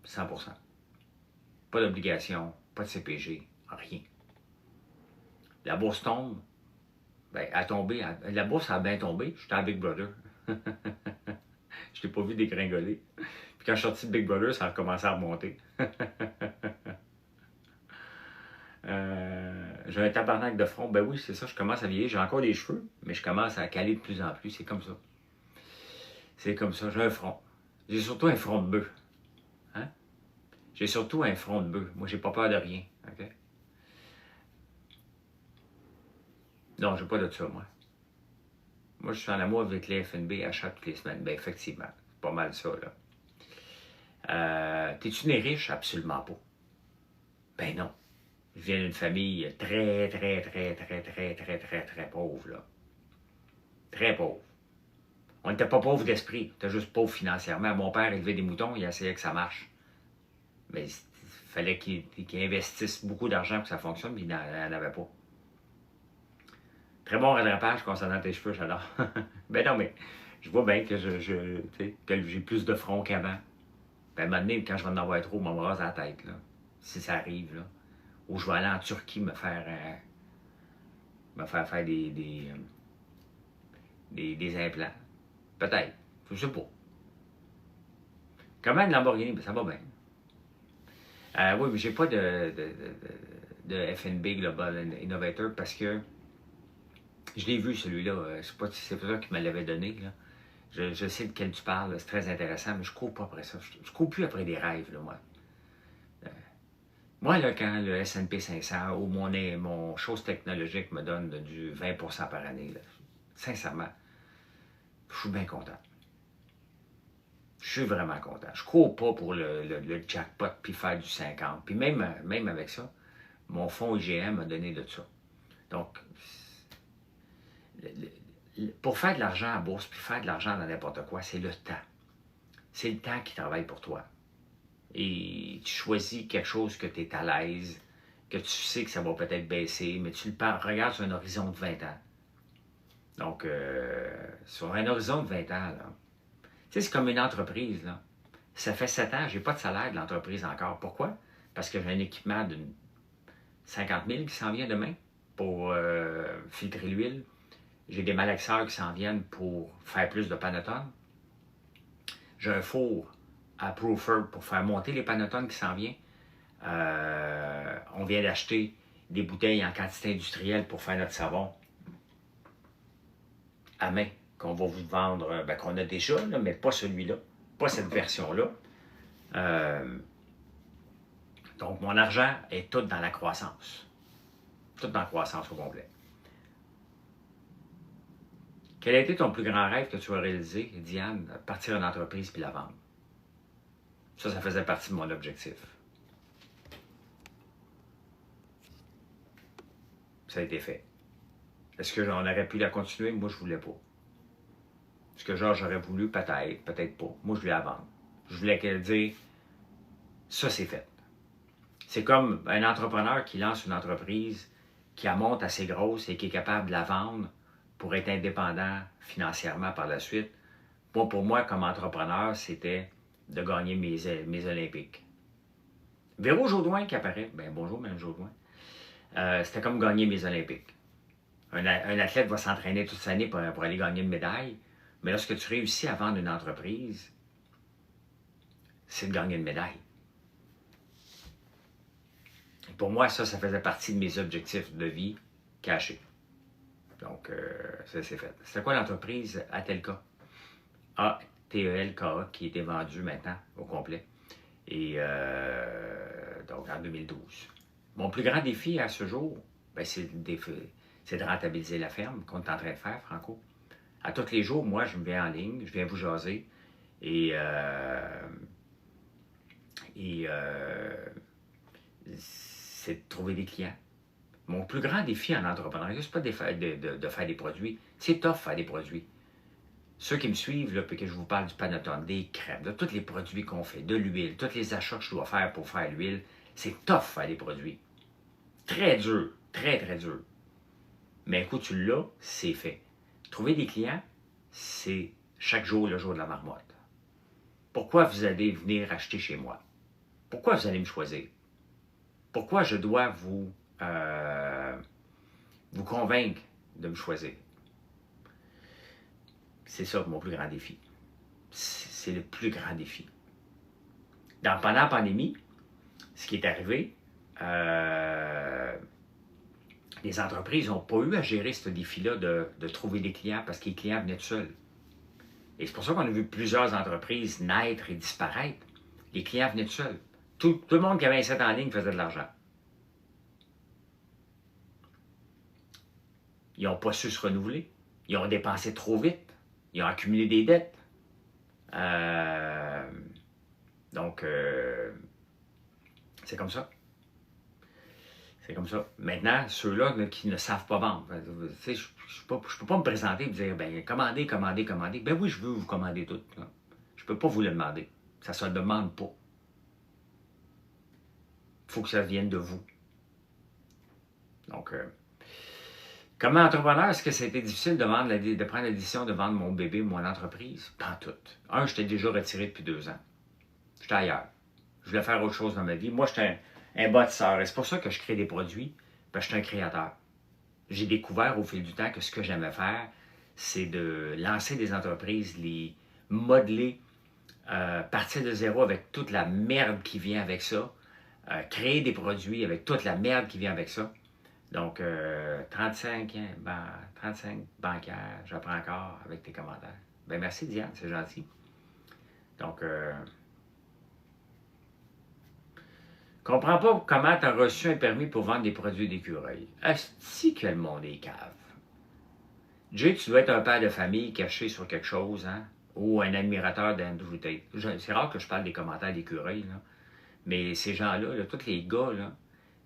100%. Pas d'obligation, pas de CPG, rien. La bourse tombe, ben, elle a tombé. La bourse a bien tombé. J'étais à Big Brother. Je t'ai pas vu dégringoler. Puis quand je suis sorti de Big Brother, ça a recommencé à remonter. J'ai un tabarnak de front. Ben oui, c'est ça, je commence à vieillir. J'ai encore des cheveux, mais je commence à caler de plus en plus. C'est comme ça. C'est comme ça. J'ai un front. J'ai surtout un front de bœuf. Hein? J'ai surtout un front de bœuf. Moi, j'ai pas peur de rien. OK? Non, j'ai pas de ça, moi. Moi, je suis en amour avec les FNB, achat toutes les semaines. Ben, effectivement, c'est pas mal ça, là. T'es-tu né riche? Absolument pas. Ben non. Je viens d'une famille très, très, très, très, très, très, très, très pauvre, là. Très pauvre. On n'était pas pauvre d'esprit, on était juste pauvre financièrement. Mon père élevait des moutons, il essayait que ça marche. Mais il fallait qu'il investisse beaucoup d'argent pour que ça fonctionne, mais il n'en avait pas. Très bon rattrapage concernant tes cheveux, j'adore. Ben non, mais je vois bien que j'ai plus de front qu'avant. Ben, à un moment donné, quand je vais en avoir trop, on me rase la tête, là. Si ça arrive, là. Ou je vais aller en Turquie me faire faire des implants. Peut-être. Je sais pas. Comment une Lamborghini? Ben, ça va bien. Oui, mais j'ai pas de FNB Global Innovator parce que je l'ai vu celui-là. C'est pas si c'est toi qui me l'avait donné. Là. Je sais de quel tu parles, c'est très intéressant, mais je cours pas après ça. Je cours plus après des rêves, là, moi. Moi, là, quand le S&P 500 ou mon chose technologique me donne du 20% par année, là, sincèrement, je suis bien content. Je suis vraiment content. Je cours pas pour le jackpot puis faire du 50. Puis même avec ça, mon fonds IGM m'a donné de ça. Donc, pour faire de l'argent en bourse puis faire de l'argent dans n'importe quoi, c'est le temps. C'est le temps qui travaille pour toi. Et tu choisis quelque chose que tu es à l'aise, que tu sais que ça va peut-être baisser, mais tu le regardes sur un horizon de 20 ans. Donc, sur un horizon de 20 ans, là, tu sais, c'est comme une entreprise, là. Ça fait 7 ans, je n'ai pas de salaire de l'entreprise encore. Pourquoi? Parce que j'ai un équipement de 50 000 qui s'en vient demain pour filtrer l'huile. J'ai des malaxeurs qui s'en viennent pour faire plus de panotones. J'ai un four à Proofer pour faire monter les panotones qui s'en viennent. On vient d'acheter des bouteilles en quantité industrielle pour faire notre savon à main, qu'on va vous vendre, qu'on a déjà, là, mais pas celui-là, pas cette version-là. Donc, mon argent est tout dans la croissance. Tout dans la croissance au complet. Quel a été ton plus grand rêve que tu as réalisé, Diane, partir une entreprise puis la vendre? Ça faisait partie de mon objectif. Ça a été fait. Est-ce que j'en aurais pu la continuer? Moi, je ne voulais pas. Est-ce que j'aurais voulu? Peut-être, peut-être pas. Moi, je voulais la vendre. Je voulais qu'elle dise, ça, c'est fait. C'est comme un entrepreneur qui lance une entreprise, qui la monte assez grosse et qui est capable de la vendre pour être indépendant financièrement par la suite. Bon, pour moi, comme entrepreneur, c'était de gagner mes Olympiques. Véro Jodoin qui apparaît. Ben bonjour, Mme Jodoin. C'était comme gagner mes Olympiques. Un athlète va s'entraîner toute sa année pour aller gagner une médaille, mais lorsque tu réussis à vendre une entreprise, c'est de gagner une médaille. Et pour moi, ça faisait partie de mes objectifs de vie cachés. Donc, ça, c'est fait. C'était quoi l'entreprise Atelka? A-T-E-L-K-A, qui était vendue maintenant au complet. Et donc, en 2012. Mon plus grand défi à ce jour, c'est de rentabiliser la ferme qu'on est en train de faire, Franco. À tous les jours, moi, je me viens en ligne, je viens vous jaser et c'est de trouver des clients. Mon plus grand défi en entrepreneuriat, c'est pas de faire des produits. C'est tough faire des produits. Ceux qui me suivent, là, puis que je vous parle du Panoton, des crèmes, de tous les produits qu'on fait, de l'huile, tous les achats que je dois faire pour faire l'huile, c'est tough faire des produits. Très dur, très, très dur. Mais écoute, tu l'as, c'est fait. Trouver des clients, c'est chaque jour le jour de la marmotte. Pourquoi vous allez venir acheter chez moi? Pourquoi vous allez me choisir? Pourquoi je dois vous convaincre de me choisir? C'est ça mon plus grand défi. C'est le plus grand défi. Pendant la pandémie, ce qui est arrivé, les entreprises n'ont pas eu à gérer ce défi-là de trouver des clients parce que les clients venaient tout seuls. Et c'est pour ça qu'on a vu plusieurs entreprises naître et disparaître. Les clients venaient tout seuls. Tout le monde qui avait un site en ligne faisait de l'argent. Ils n'ont pas su se renouveler. Ils ont dépensé trop vite. Ils ont accumulé des dettes. Donc, c'est comme ça. C'est comme ça. Maintenant, ceux-là qui ne savent pas vendre, je ne peux pas me présenter et dire, ben commandez, commandez, commandez. Ben oui, je veux vous commander tout. Là. Je ne peux pas vous le demander. Ça ne se demande pas. Il faut que ça vienne de vous. Donc, comme entrepreneur, est-ce que ça a été difficile de prendre la décision de vendre mon bébé, mon entreprise? Pas tout. J'étais déjà retiré depuis 2 ans. J'étais ailleurs. Je voulais faire autre chose dans ma vie. Moi, j'étais un bâtisseur. Et c'est pour ça que je crée des produits, parce que je suis un créateur. J'ai découvert au fil du temps que ce que j'aimais faire, c'est de lancer des entreprises, les modeler, partir de zéro avec toute la merde qui vient avec ça, créer des produits avec toute la merde qui vient avec ça. Donc, 35 bancaires, j'apprends encore avec tes commentaires. Ben merci Diane, c'est gentil. Donc, comprends pas comment tu as reçu un permis pour vendre des produits d'écureuil. Est-ce que le monde est cave? Jay, tu dois être un père de famille caché sur quelque chose, hein? Ou un admirateur d'Andrew Tate. C'est rare que je parle des commentaires d'écureuil, là. Mais ces gens-là, là, tous les gars là,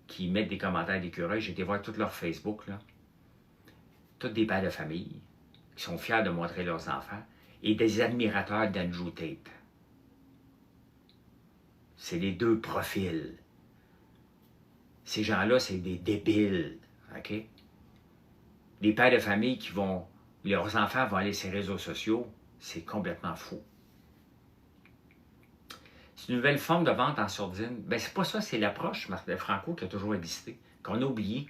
qui mettent des commentaires d'écureuil, j'ai été voir tout leur Facebook, là. Tous des pères de famille qui sont fiers de montrer leurs enfants et des admirateurs d'Andrew Tate. C'est les deux profils. Ces gens-là, c'est des débiles, OK? Les pères de famille qui vont... Leurs enfants vont aller sur les réseaux sociaux, c'est complètement fou. C'est une nouvelle forme de vente en sourdine. Ben c'est pas ça, c'est l'approche Franco qui a toujours existé, qu'on a oublié.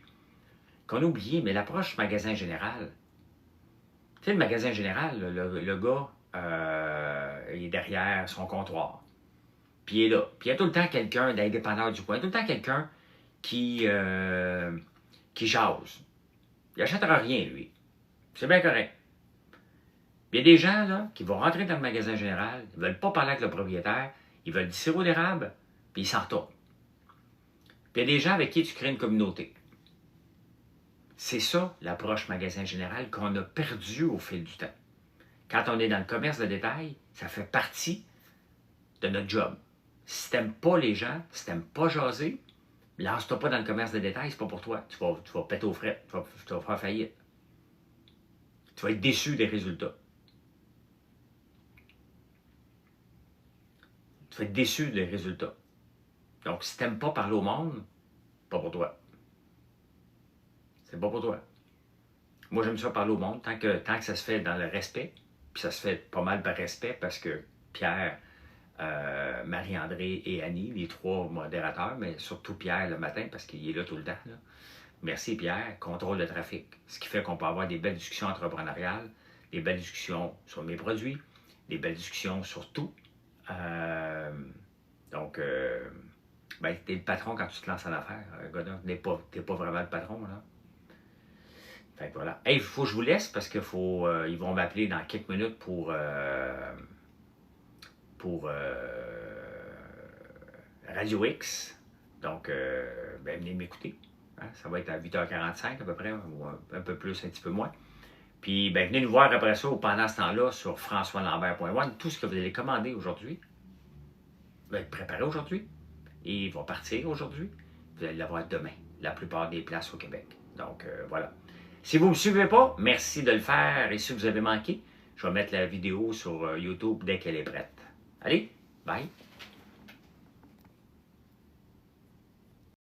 Mais l'approche magasin général. Tu sais, le magasin général, le gars il est derrière son comptoir. Puis il est là. Puis il y a tout le temps quelqu'un d'indépendant du coin. Il y a tout le temps quelqu'un qui jase. Il n'achètera rien, lui. C'est bien correct. Il y a des gens là, qui vont rentrer dans le magasin général, ils ne veulent pas parler avec le propriétaire, ils veulent du sirop d'érable, puis ils s'en retournent. Puis il y a des gens avec qui tu crées une communauté. C'est ça, l'approche magasin général qu'on a perdu au fil du temps. Quand on est dans le commerce de détail, ça fait partie de notre job. Si tu n'aimes pas les gens, si tu n'aimes pas jaser, lance-toi pas dans le commerce de détail, c'est pas pour toi. Tu vas péter aux frais, tu vas faire faillite. Tu vas être déçu des résultats. Tu vas être déçu des résultats. Donc, si tu n'aimes pas parler au monde, pas pour toi. C'est pas pour toi. Moi, j'aime ça parler au monde tant que ça se fait dans le respect, puis ça se fait pas mal par respect parce que Pierre, Marie-André et Annie, les 3 modérateurs, mais surtout Pierre le matin parce qu'il est là tout le temps. Là. Merci Pierre, contrôle de trafic. Ce qui fait qu'on peut avoir des belles discussions entrepreneuriales, des belles discussions sur mes produits, des belles discussions sur tout. Donc, ben, t'es le patron quand tu te lances en affaires, Godin. T'es pas vraiment le patron, là. Fait que voilà. Hey, il faut que je vous laisse parce que ils vont m'appeler dans quelques minutes pour Radio X. Donc, ben, venez m'écouter. Hein? Ça va être à 8h45 à peu près, ou un peu plus, un petit peu moins. Puis, ben, venez nous voir après ça, ou pendant ce temps-là, sur françoislambert.one. Tout ce que vous allez commander aujourd'hui va être préparé aujourd'hui. Et il va partir aujourd'hui. Vous allez l'avoir demain, la plupart des places au Québec. Donc, voilà. Si vous ne me suivez pas, merci de le faire. Et si vous avez manqué, je vais mettre la vidéo sur YouTube dès qu'elle est prête. Allez, bye!